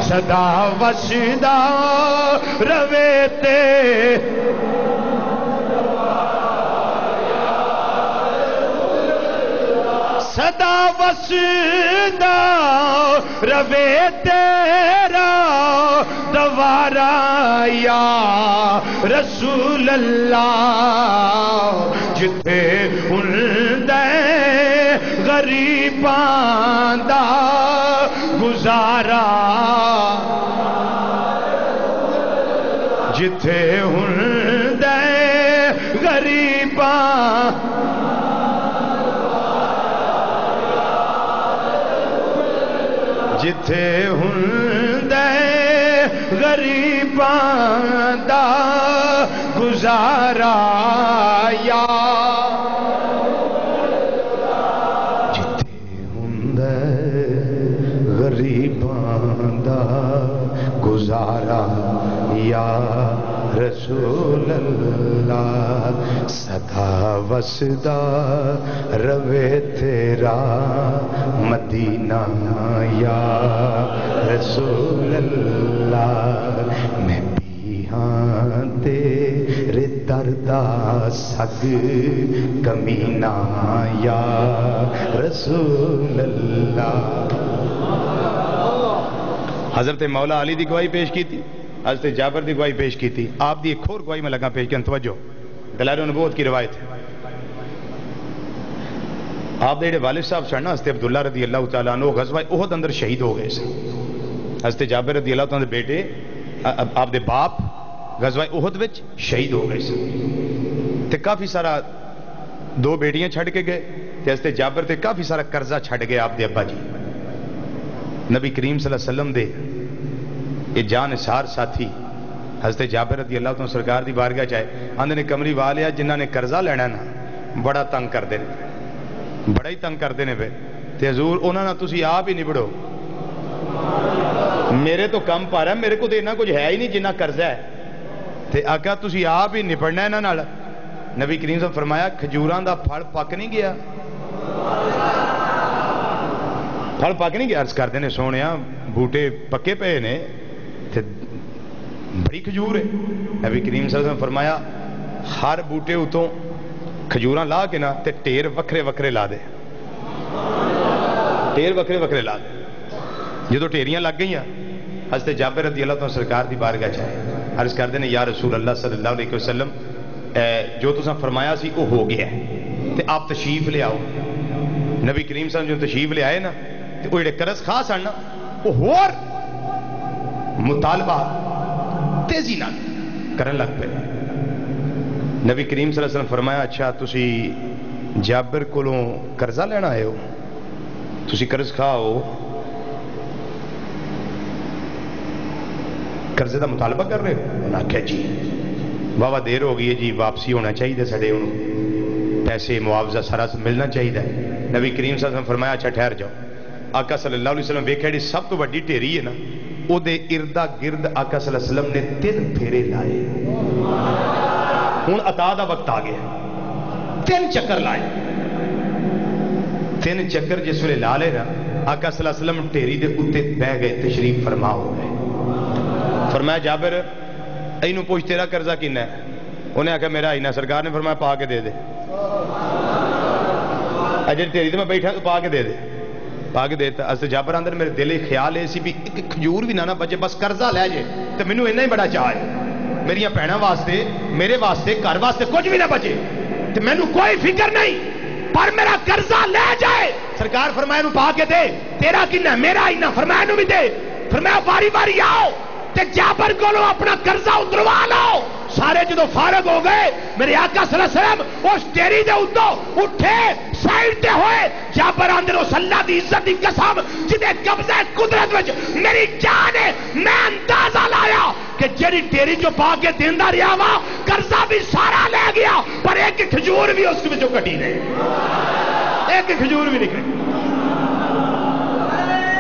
صدا وسدا روے صدا وسدا روے تیرا دوارا یا رسول اللہ, جتھے ہندے غریباں دا گزارا, جتھے ہندے غریباں جتھے ہندے غریباں دا گزارا یا, جتھے ہندے غریباں دا گزارا یا رسول اللہ, صدا وسدا روے تیرا مدینہ یا رسول اللہ, میں بھی ہاں تیرے دردہ سگ کمینہ یا رسول اللہ. حضرت مولا علی دی گواہی پیش کی تھی, حضرت جابر دی گواہی پیش کی تھی. آپ دی ایک اور گواہی میں لگا پیش کریں, توجہ, دلائل نبوت کی روایت ہے. آپ دے والد صاحب سن حضرت عبداللہ رضی اللہ تعالیٰ عنہ غزوہ احد اندر شہید ہو گئے سن. حضرت جابر رضی اللہ تعالیٰ دے بیٹے آپ دے باپ غزوہ احد وچ شہید ہو گئے سن. تے کافی سارا دو بیٹیاں چھڑ کے گئے تے حضرت جابر تے کافی سارا قرضہ چھڑ گئے آپ دے ابا جی. نبی کریم صلی اللہ علیہ وسلم دے یہ جان نثار ساتھی حضرت جابر رضی اللہ عنہ سرکار دی بارگاہ چاہے آندے نے کمری والیا جنہاں نے قرضہ لینا نا بڑا تنگ کر دے, بڑا ہی تنگ کر دے نے پہ, تے حضور انہاں نا تسی آپ ہی نبڑو, میرے تو کم پا رہا ہے, میرے کو دینا کچھ ہے ہی نہیں جنہ قرضہ ہے, تے آقا تسی آپ ہی نپڑنا ہے نال. نبی کریم صاحب فرمایا کھجوراں دا پھل پک نہیں گیا, پھل پک نہیں گیا. عرض کردے نے سونیا بوٹے پکے پے نے تے بڑی کھجور ہے. نبی کریم صلی اللہ علیہ وسلم فرمایا ہر بوٹے اتوں کھجوراں لا کے نا تے ٹیر وکھرے وکھرے لا دے, ٹیر وکھرے وکھرے لا دے. جدو ٹیریاں لگ گئی حضرت جابر رضی اللہ عنہ سرکار دی بارگاہ چاہے عرض کر دینے یا رسول اللہ صلی اللہ علیہ وسلم جو تساں فرمایا سی وہ ہو گیا ہے تے آپ تشریف لے آؤ. نبی کریم صلی اللہ علیہ وسلم جو تشریف لے آئے نا تے وہ جڑے قرض خاص ہیں نا وہ ہور مطالبہ تیزی نال کرن لگ پے. نبی کریم صلی اللہ علیہ وسلم فرمایا اچھا تسی جابر کولوں قرضہ لینا آئے ہو, تسی قرض خواہ ہو, قرضے دا مطالبہ کر رہے ہو؟ انہوں نے کہا جی واہ دیر ہو گئی ہے جی, واپسی ہونا چاہیے سڑے انہوں پیسے معاوضہ سارا ملنا چاہیے. نبی کریم صلی اللہ علیہ وسلم فرمایا اچھا ٹھہر جاؤ. آقا صلی اللہ علیہ وسلم ویکھیا جی سب تو بڑی ٹھیری ہے نا او دے اردا گرد آقا صلی اللہ علیہ وسلم نے 3 پھیرے لائے. ہوں عطا دا وقت آ گیا, 3 چکر لائے. 3 چکر جس ویلے لا لے نا آقا صلی اللہ علیہ وسلم ٹھیری دے اوتے بہ گئے, تشریف فرما ہو گئے. فرمایا جابر اینو پوچھ تیرا قرضہ کنا ہے؟ انہیں آکھا میرا ہی نہ. سرکار نے فرمایا پا کے دے دے. اجر تیری تو میں بیٹھا تو پا کے دے دے. پا کے دیتا. حضرت جابر اندر میرے دل خیال ہے سی بھی ایک کھجور بھی نہ بچے, بس قرضہ لے جائے تو مینوں اتنا ہی بڑا چاہ ہے میری بھیناں واسطے, میرے واسطے, گھر واسطے کچھ بھی نہ بچے تو مینوں کوئی فکر نہیں, پر میرا قرضہ لے جائے. سرکار فرمایا نو پا کے دے. تیرا کنا ہے؟ میرا ہی نہ. فرمایا نو بھی دے. فرمایا باری باری آؤ تے جابر کو اپنا قرضہ اتروا لو. سارے جدو فارغ ہو گئے میرے آقا صلی اللہ علیہ وسلم اس ٹیری دے اتو اٹھے سائڈ تے ہوئے. جابر اندر اس اللہ دی عزت دی قسم جدے قبضہ قدرت وچ میری جان ہے, میں اندازہ لایا کہ جڑی ٹیری جو پا کے دیندا رہیا وا قرضہ بھی سارا لے گیا, پر ایک کھجور بھی اس وچوں کٹی نہیں, ایک کھجور بھی نکلی.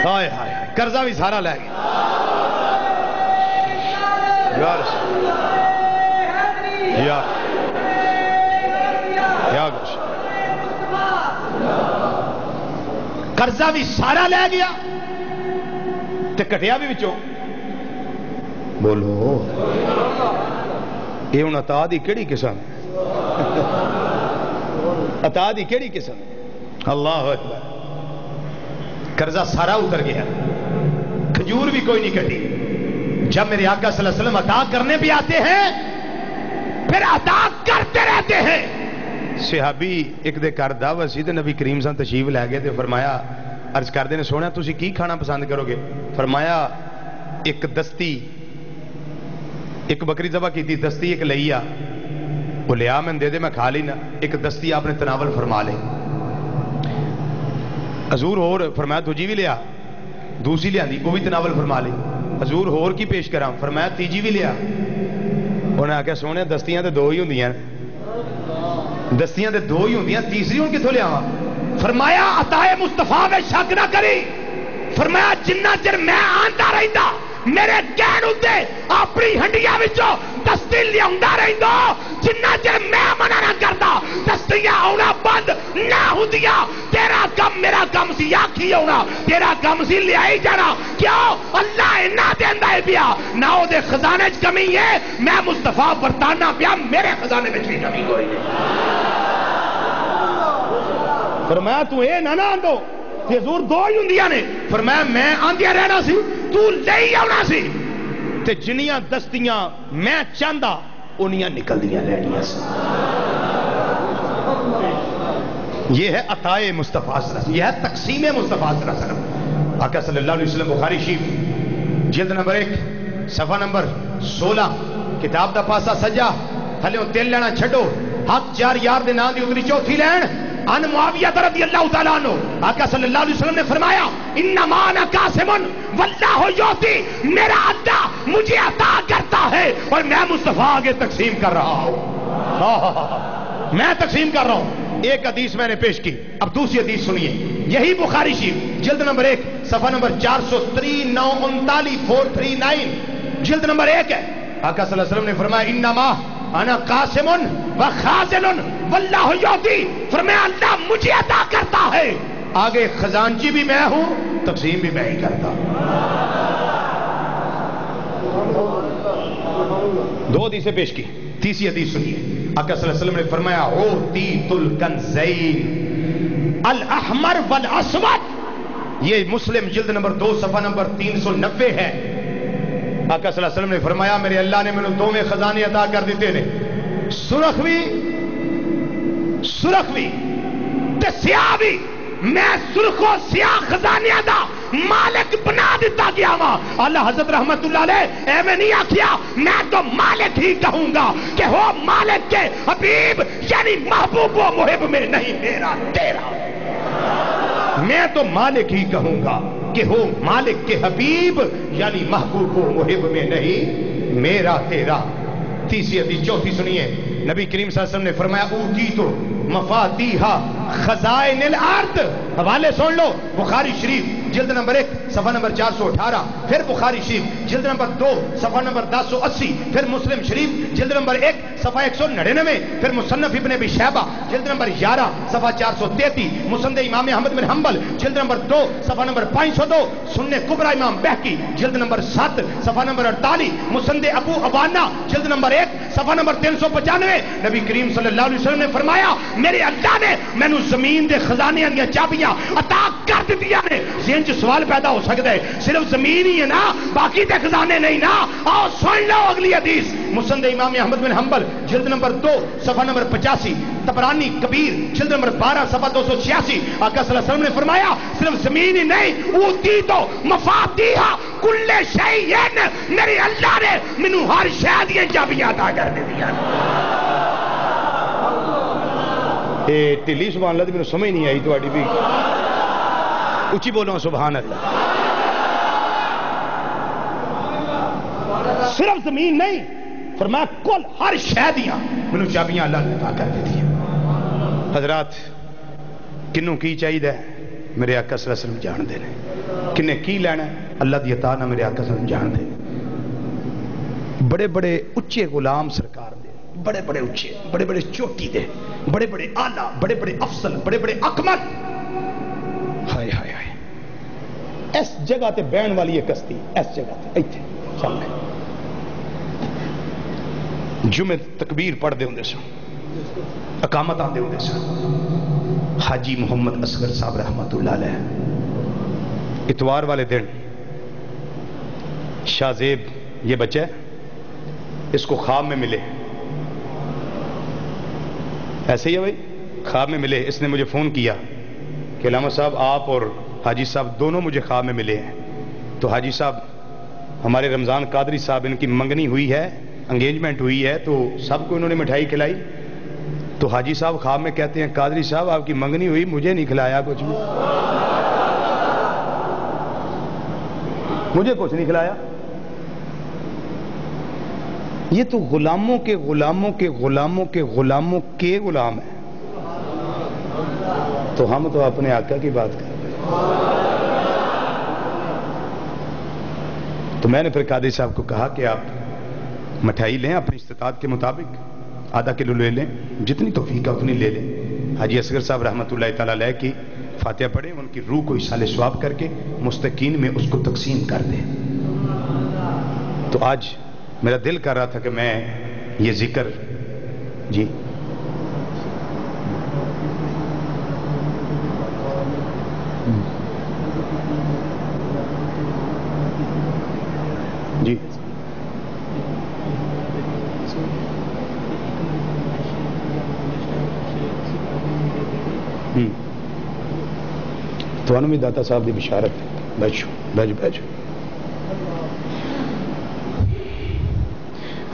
ہائے ہائے قرضہ بھی سارا لے گیا. قرضہ بھی سارا لے گیا تے کٹیا بھی بچوں. بولو یہ ہوں عطا دی کیڑی قسم, عطا دی کیڑی قسم. اللہ اکبر. قرضہ سارا اتر گیا, کھجور بھی کوئی نہیں کٹی. جب میرے آقا صلی اللہ علیہ وسلم عطا کرنے بھی آتے ہیں پھر عطا کرتے رہتے ہیں. صحابی ایک دے کر دعوت سی تے نبی کریم صلی اللہ علیہ وسلم تشریف لے گئے تے فرمایا عرض کر دینے سونا تسی کی کھانا پسند کرو گے؟ فرمایا ایک دستی, ایک بکری ذبح کی تھی, دستی ایک لئیا, وہ لیا میں دے دے میں کھا لینا, ایک دستی آپ نے تناول فرما لے. حضور اور فرمایا تجھی بھی لیا, دوسری لیا دی وہ بھی تناول فرما لی. حضور ہور کی پیش کراں؟ فرمایا تیجی بھی لیا. انہیں آکھیا سونے دستیاں تے 2 ہی ہوندیاں, دستیاں تے 2 ہی ہوندیاں, تیسری ہوں کتھوں لیا؟ فرمایا عطائے مصطفیٰ میں شک نہ کری. فرمایا جنہ چر میں آندا رہندا میرے کہن اُتے اپنی ہنڈیاں وچوں دستی لیاوندا رہندا, جنہ چر میں منع نہ کردا دستیاں آنا بند نہ ہوندیاں. تیرا کم میرا کم سی آکھی ہونا, تیرا کم سی لیائی جانا. کیوں؟ اللہ نہ دیندا ہے پیا, نہ او دے خزانے وچ کمی ہے, میں مصطفیٰ برتانا پیا, میرے خزانے وچ بھی کمی کوئی نہیں. فرمایا تو اے نہ آندو کہ حضور 2 ہی ہوندیاں نے. فرمایا میں آندیا رہنا سی, تو لئی آنا سی, تے جنیاں دستیاں میں چاہندا انیاں نکل دیا رہنیاں سی. یہ ہے عطائے مصطفیٰ صلی اللہ علیہ وسلم, یہ ہے تقسیم مصطفیٰ صلی اللہ علیہ وسلم. آقا صلی اللہ علیہ وسلم بخاری شریف جلد نمبر 1 صفحہ نمبر 16 کتاب دا پاسا سجا تھلے تیل لینا چھڈو, حق 4 یار دے نام دی اتری چوتھی لین. ان معاویہ رضی اللہ تعالیٰ عنہ آقا صلی اللہ علیہ وسلم نے فرمایا انما انا قاسم واللہ یعطی, میرا اللہ مجھے عطا کرتا ہے اور میں مصطفیٰ آگے تقسیم کر رہا ہوں. میں تقسیم کر رہا ہوں. ایک حدیث میں نے پیش کی, اب دوسری حدیث سنیے. یہی بخاری شریف جلد نمبر 1 صفحہ نمبر 439 جلد نمبر 1 ہے. آقا صلی اللہ علیہ وسلم نے فرمایا انما انا قاسم و خازن واللہ یعطی. فرمایا اللہ مجھے عطا کرتا ہے, آگے خزانچی بھی میں ہوں, تقسیم بھی میں ہی کرتا ہوں. 2 حدیثیں پیش کی. تیسری حدیث سنیے. آقا صلی اللہ علیہ وسلم نے فرمایا اوتیت الکنزین الاحمر والاسود. یہ مسلم جلد نمبر 2 صفحہ نمبر 390 ہے. آقا صلی اللہ علیہ وسلم نے فرمایا میرے اللہ نے مینوں دوویں خزانے عطا کر دیتے نے، سرخ بھی تے سیاہ بھی۔ میں سرخ و سیاہ خزانے دا مالک بنا دیتا گیا وا۔ اللہ حضرت رحمت اللہ علیہ ایویں نہیں آکھیا میں تو مالک ہی کہوں گا کہ ہو مالک کے حبیب یعنی محبوب و محب میں نہیں میرا تیرا، میں تو مالک ہی کہوں گا کہ ہو مالک کے حبیب یعنی محبوب و محب میں نہیں میرا تیرا۔ تیسری حدیث چوتھی سنیے، نبی کریم صلی اللہ علیہ وسلم نے فرمایا اوتیتو مفاتیحا خزائن الارض۔ حوالے سن لو، بخاری شریف جلد نمبر 1 صفحہ نمبر 418، پھر بخاری شریف جلد نمبر 2 صفحہ نمبر 1080، پھر مسلم شریف جلد نمبر 1 صفحہ 199، پھر مصنف ابن ابی شیبہ جلد نمبر 11 صفحہ 433، مسند امام احمد بن حنبل جلد نمبر 2 صفحہ نمبر 502، سنن کبری امام بہقی جلد نمبر 7 صفحہ نمبر 48، مسند ابو عوانہ جلد نمبر 1 صفحہ نمبر 395۔ نبی کریم صلی اللہ علیہ وسلم نے فرمایا میرے اللہ نے مینوں زمین دے خزانے دیاں چابیاں عطا کر دتیاں نے۔ ذہن چ سوال پیدا ہو سکتا ہے صرف زمین ہی ہے نا، باقی تے خزانے نہیں نا؟ آؤ سن لو اگلی حدیث، مسند امام احمد بن حنبل جلد نمبر 2 صفحہ نمبر 85، طبرانی کبیر جلد نمبر 12 صفحہ 286۔ آقا صلی اللہ علیہ وسلم نے فرمایا صرف زمین ہی نہیں، اوتی تو مفاتیحا کل شیء، میرے اللہ نے مینوں ہر شے دی چابیاں عطا کر دتیاں۔ اے ٹلی سبحان اللہ دی مینوں سمجھ نہیں آئی تہاڈی بھی، اچھی بولو سبحان اللہ۔ صرف زمین نہیں، فرمایا کل ہر شے دیاں مینوں چابیاں اللہ نے عطا کر دتیاں۔ حضرات کنوں کی چاہیے میرے آقا صلی اللہ علیہ وسلم جان دے نے، کنے کی لینا اللہ دی عطا نہ میرے آقا صلی اللہ علیہ وسلم جان دے۔ بڑے بڑے اچھے غلام سرکار دے، بڑے بڑے اچھے، بڑے بڑے چوٹی دے، بڑے بڑے آلہ، بڑے بڑے افضل، بڑے بڑے اکمل، ہائے ہائے ہائے اس جگہ تے بہن والی ایک کشتی، اس جگہ تے ایتھے سامنے جمعے تکبیر پڑھ دے ہوندے سن، اقامت آندے ہوندے سن۔ حاجی محمد اصغر صاحب رحمت اللہ علیہ اتوار والے دن شاہ زیب یہ بچہ اس کو خواب میں ملے، ایسے ہی ہے بھائی، خواب میں ملے، اس نے مجھے فون کیا کہ علامہ صاحب آپ اور حاجی صاحب دونوں مجھے خواب میں ملے ہیں، تو حاجی صاحب ہمارے رمضان قادری صاحب ان کی منگنی ہوئی ہے، انگیجمنٹ ہوئی ہے، تو سب کو انہوں نے مٹھائی کھلائی، تو حاجی صاحب خواب میں کہتے ہیں قادری صاحب آپ کی منگنی ہوئی مجھے نہیں کھلایا کچھ بھی، مجھے کچھ نہیں کھلایا۔ یہ تو غلاموں کے غلاموں کے غلاموں کے غلاموں کے غلام ہیں، تو ہم تو اپنے آقا کی بات کریں۔ تو میں نے پھر قادری صاحب کو کہا کہ آپ مٹھائی لیں اپنی استطاعت کے مطابق، آدھا کلو لے لیں، جتنی توفیق ہے اتنی لے لیں، حاجی اصغر صاحب رحمۃ اللہ تعالیٰ علیہ کی فاتحہ پڑھیں، ان کی روح کو اصال ثواب کر کے مستقین میں اس کو تقسیم کر دیں۔ تو آج میرا دل کر رہا تھا کہ میں یہ ذکر جی جی تو بھی داتا صاحب کی بشارت بیٹھو بیٹھو بیٹھو،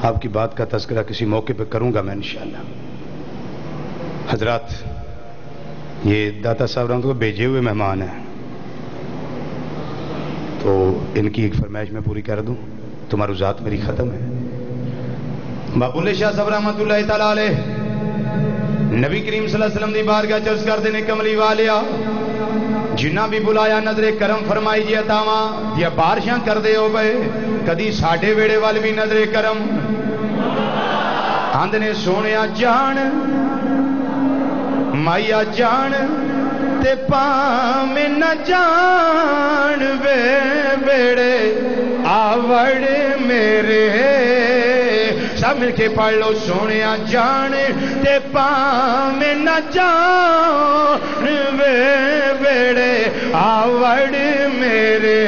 آپ کی بات کا تذکرہ کسی موقع پہ کروں گا میں انشاءاللہ۔ حضرات یہ داتا صاحب رحمۃ کو بھیجے ہوئے مہمان ہیں، تو ان کی ایک فرمائش میں پوری کر دوں، تمہاری ذات میری ختم ہے۔ بابولے شاہ صاحب رحمۃ اللہ تعالیٰ علیہ نبی کریم صلی اللہ علیہ وسلم دی بارگاہ چرز کر دینے کملی والیا، جنہ بھی بلایا نظر کرم فرمائی جی عطاواں دیا بارشاں کر دے ہو بے، کدی ساڈے ویڑے وال بھی نظر کرم آندنے سونیا جان مائیا جان تے پاویں نہ جان وے بیڑے آوڑ میرے، سب مل کے پڑھ لو سونیا جان تے پاویں نہ جان وے بیڑے آوڑ میرے،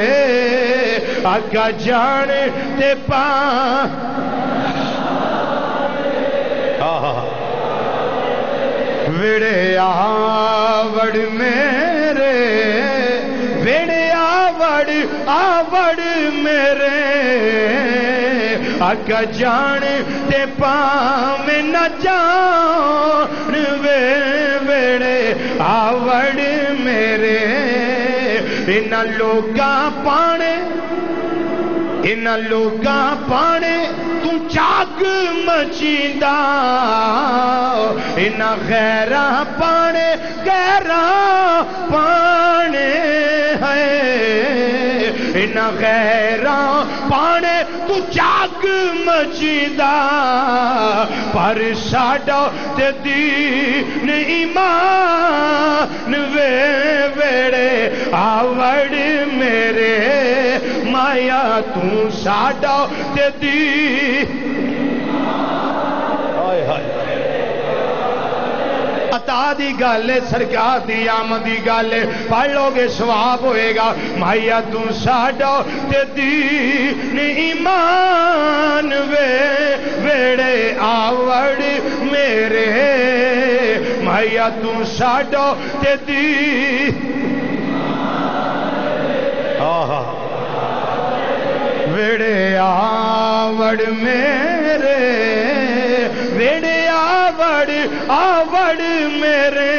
آقا جان تے پا وڑے آوڑ میرے وڑے آوڑ میرے آقا جان تے پاویں نہ جان وڑے آوڑ میرے انہاں لوگاں پانے تو چاک مچیندا انہاں غیراں پانے ہے انہاں غیراں پانے تو چاک مچیندا پر ساڈا تے دین ایمان ویڑے آوڑ میرے مایا تو ساڈا تے دی عطا دی گل سرکار دی آمد دی گل پڑھ لو گے ثواب ہوئے گا مایا تو ساڈا تے دین ایمان ویڑے آوڑ میرے مایا تو ساڈا تے دین ویڑے آوڑ میرے ویڑے آوڑ میرے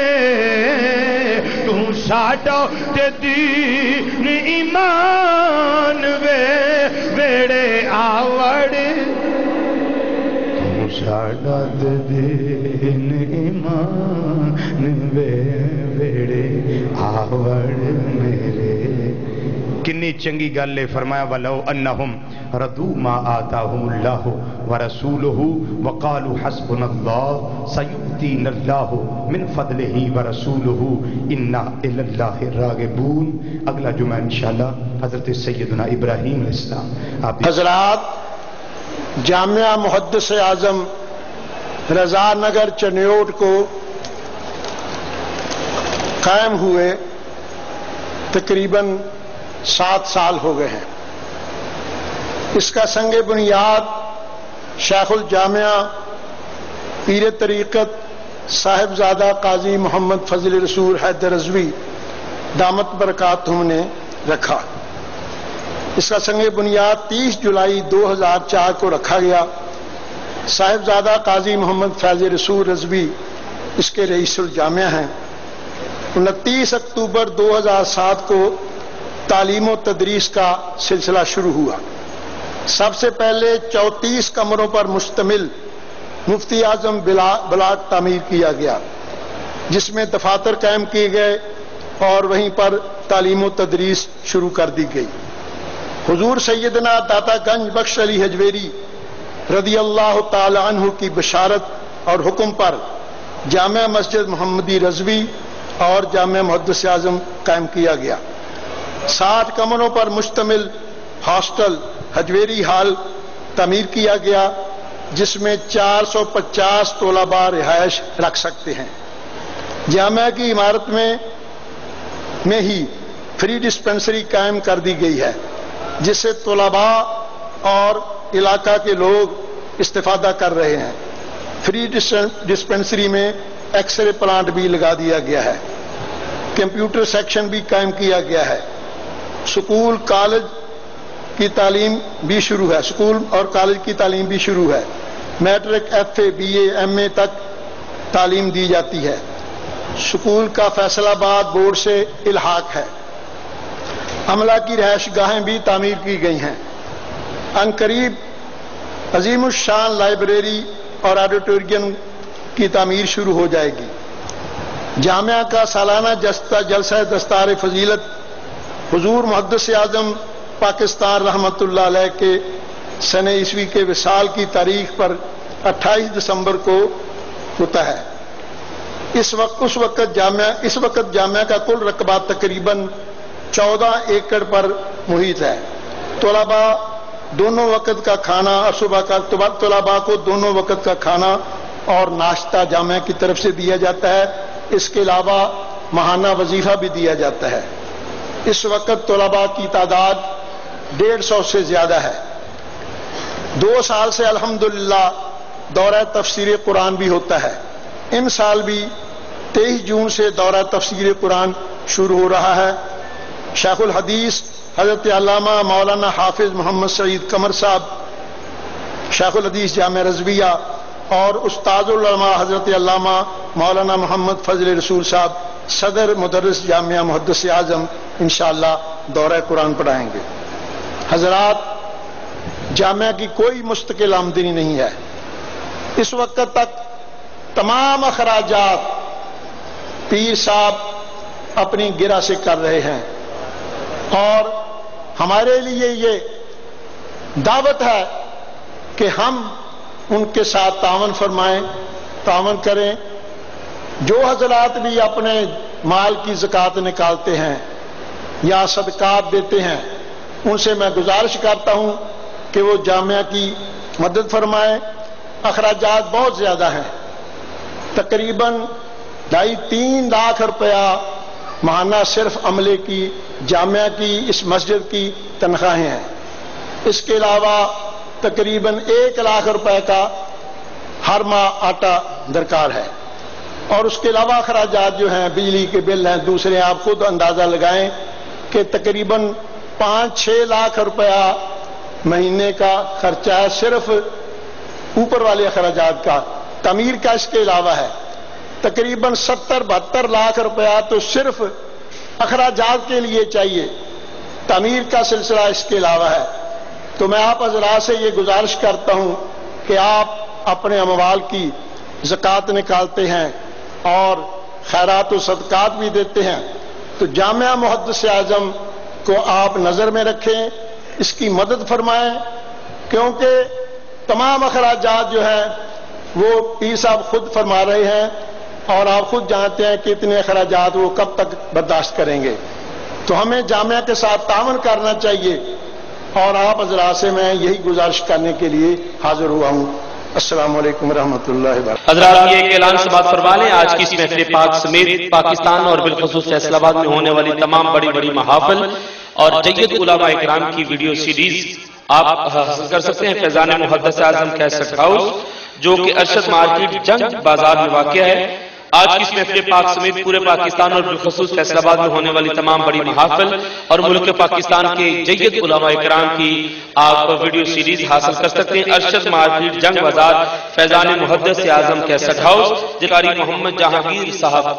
تو ساڈا تے دین ایمان ویڑے آوڑ تو ساڈا تے دین ایمان ویڑے آوڑ میرے کنی چنگی گل ہے فرمایا ولو انہم ردو ما آتاہم اللہ ورسولہ وقالوا حسبنا اللہ سیؤتینا اللہ من فضلہ ورسولہ انا الی اللہ راغبون. اگلا جمعہ انشاءاللہ حضرت سیدنا ابراہیم علیہ السلام. حضرات جامعہ محدث اعظم رضا نگر چنیوٹ کو قائم ہوئے تقریباً 7 سال ہو گئے ہیں. اس کا سنگ بنیاد شیخ الجامعہ پیر طریقت صاحبزادہ قاضی محمد فضل رسول حیدر رضوی دامت برکاتہم نے رکھا. اس کا سنگ بنیاد 30 جولائی 2004 کو رکھا گیا. صاحبزادہ قاضی محمد فیض رسول رضوی اس کے رئیس الجامعہ ہیں. 29 اکتوبر 2007 کو تعلیم و تدریس کا سلسلہ شروع ہوا. سب سے پہلے 34 کمروں پر مشتمل مفتی اعظم بلاک تعمیر کیا گیا جس میں دفاتر قائم کیے گئے اور وہیں پر تعلیم و تدریس شروع کر دی گئی. حضور سیدنا داتا گنج بخش علی حجویری رضی اللہ تعالی عنہ کی بشارت اور حکم پر جامع مسجد محمدی رضوی اور جامع محدث اعظم قائم کیا گیا. 60 کمروں پر مشتمل ہاسٹل حجویری ہال تعمیر کیا گیا جس میں 450 طلباء رہائش رکھ سکتے ہیں. جامعہ کی عمارت میں ہی فری ڈسپنسری قائم کر دی گئی ہے جس سے طلباء اور علاقہ کے لوگ استفادہ کر رہے ہیں. فری ڈسپنسری میں ایکس رے پلانٹ بھی لگا دیا گیا ہے. کمپیوٹر سیکشن بھی قائم کیا گیا ہے. سکول کالج کی تعلیم بھی شروع ہے. سکول اور کالج کی تعلیم بھی شروع ہے. Matric F A B A M A تک تعلیم دی جاتی ہے. سکول کا فیصل آباد بورڈ سے الحاق ہے. عملہ کی رہائش گاہیں بھی تعمیر کی گئی ہیں. عنقریب عظیم الشان لائبریری اور آڈیٹوریم کی تعمیر شروع ہو جائے گی. جامعہ کا سالانہ جلسہ دستار فضیلت حضور محدث اعظم پاکستان رحمت اللہ علیہ کے سنہ عیسوی کے وصال کی تاریخ پر 28 دسمبر کو ہوتا ہے. اس وقت جامعہ کا کل رقبہ تقریباً 14 ایکڑ پر محیط ہے. طلباء دونوں وقت کا کھانا اور صبح کا طلباء کو دونوں وقت کا کھانا اور ناشتہ جامعہ کی طرف سے دیا جاتا ہے. اس کے علاوہ ماہانہ وظیفہ بھی دیا جاتا ہے. اس وقت طلباء کی تعداد 150 سے زیادہ ہے۔ 2 سال سے الحمدللہ دورہ تفسیر قرآن بھی ہوتا ہے۔ ان سال بھی 23 جون سے دورہ تفسیر قرآن شروع ہو رہا ہے۔ شیخ الحدیث حضرت علامہ مولانا حافظ محمد سعید قمر صاحب شیخ الحدیث جامعہ رضویہ اور استاد العلماء حضرت علامہ مولانا محمد فضل رسول صاحب صدر مدرس جامعہ محدث اعظم انشاءاللہ دورہ قرآن پڑھائیں گے۔ حضرات، جامعہ کی کوئی مستقل آمدنی نہیں ہے۔ اس وقت تک تمام اخراجات پیر صاحب اپنی گرہ سے کر رہے ہیں، اور ہمارے لیے یہ دعوت ہے کہ ہم ان کے ساتھ تعاون فرمائیں، تعاون کریں۔ جو حضرات بھی اپنے مال کی زکوٰۃ نکالتے ہیں یا صدقات دیتے ہیں، ان سے میں گزارش کرتا ہوں کہ وہ جامعہ کی مدد فرمائیں۔ اخراجات بہت زیادہ ہیں، تقریباً 2.5-3 لاکھ روپیہ ماہانہ صرف عملے کی جامعہ کی اس مسجد کی تنخواہیں ہیں۔ اس کے علاوہ تقریباً 1 لاکھ روپے کا ہر ماہ آٹا درکار ہے، اور اس کے علاوہ اخراجات جو ہیں، بجلی کے بل ہیں، دوسرے آپ خود اندازہ لگائیں کہ تقریباً 5-6 لاکھ روپیہ مہینے کا خرچہ ہے صرف اوپر والے اخراجات کا۔ تعمیر کا اس کے علاوہ ہے تقریباً 70-72 لاکھ روپیہ تو صرف اخراجات کے لیے چاہیے۔ تعمیر کا سلسلہ اس کے علاوہ ہے۔ تو میں آپ حضرات سے یہ گزارش کرتا ہوں کہ آپ اپنے اموال کی زکوٰۃ نکالتے ہیں اور خیرات و صدقات بھی دیتے ہیں، تو جامعہ محدث اعظم کو آپ نظر میں رکھیں، اس کی مدد فرمائیں، کیونکہ تمام اخراجات جو ہیں وہ پیر صاحب خود فرما رہے ہیں، اور آپ خود جانتے ہیں کہ اتنے اخراجات وہ کب تک برداشت کریں گے۔ تو ہمیں جامعہ کے ساتھ تعاون کرنا چاہیے، اور آپ حضرات سے میں یہی گزارش کرنے کے لیے حاضر ہوا ہوں۔ السلام علیکم ورحمۃ اللہ وبرکاتہ۔ حضرات، یہ ایک اعلان سے بات فرما لیں، آج کی اس محفل پاک سمیت پاکستان اور بالخصوص فیصل آباد میں ہونے والی تمام بڑی بڑی محافل اور جید علماء اکرام کی ویڈیو سیریز آپ حاصل کر سکتے ہیں فیضان محدث اعظم کیسٹ ہاؤس، جو کہ ارشد مارکیٹ جنگ بازار میں واقع ہے۔ آج کی اس محفل پاک سمیت پورے پاکستان اور بالخصوص فیصل آباد میں ہونے والی تمام بڑی محافل اور ملک پاکستان کے جید علماء اکرام کی آپ ویڈیو سیریز حاصل کر سکتے ہیں۔ ارشد مارکیٹ جنگ بازار، فیضان محدث اعظم کیسٹ ہاؤس، قاری محمد جہانگیر صاحب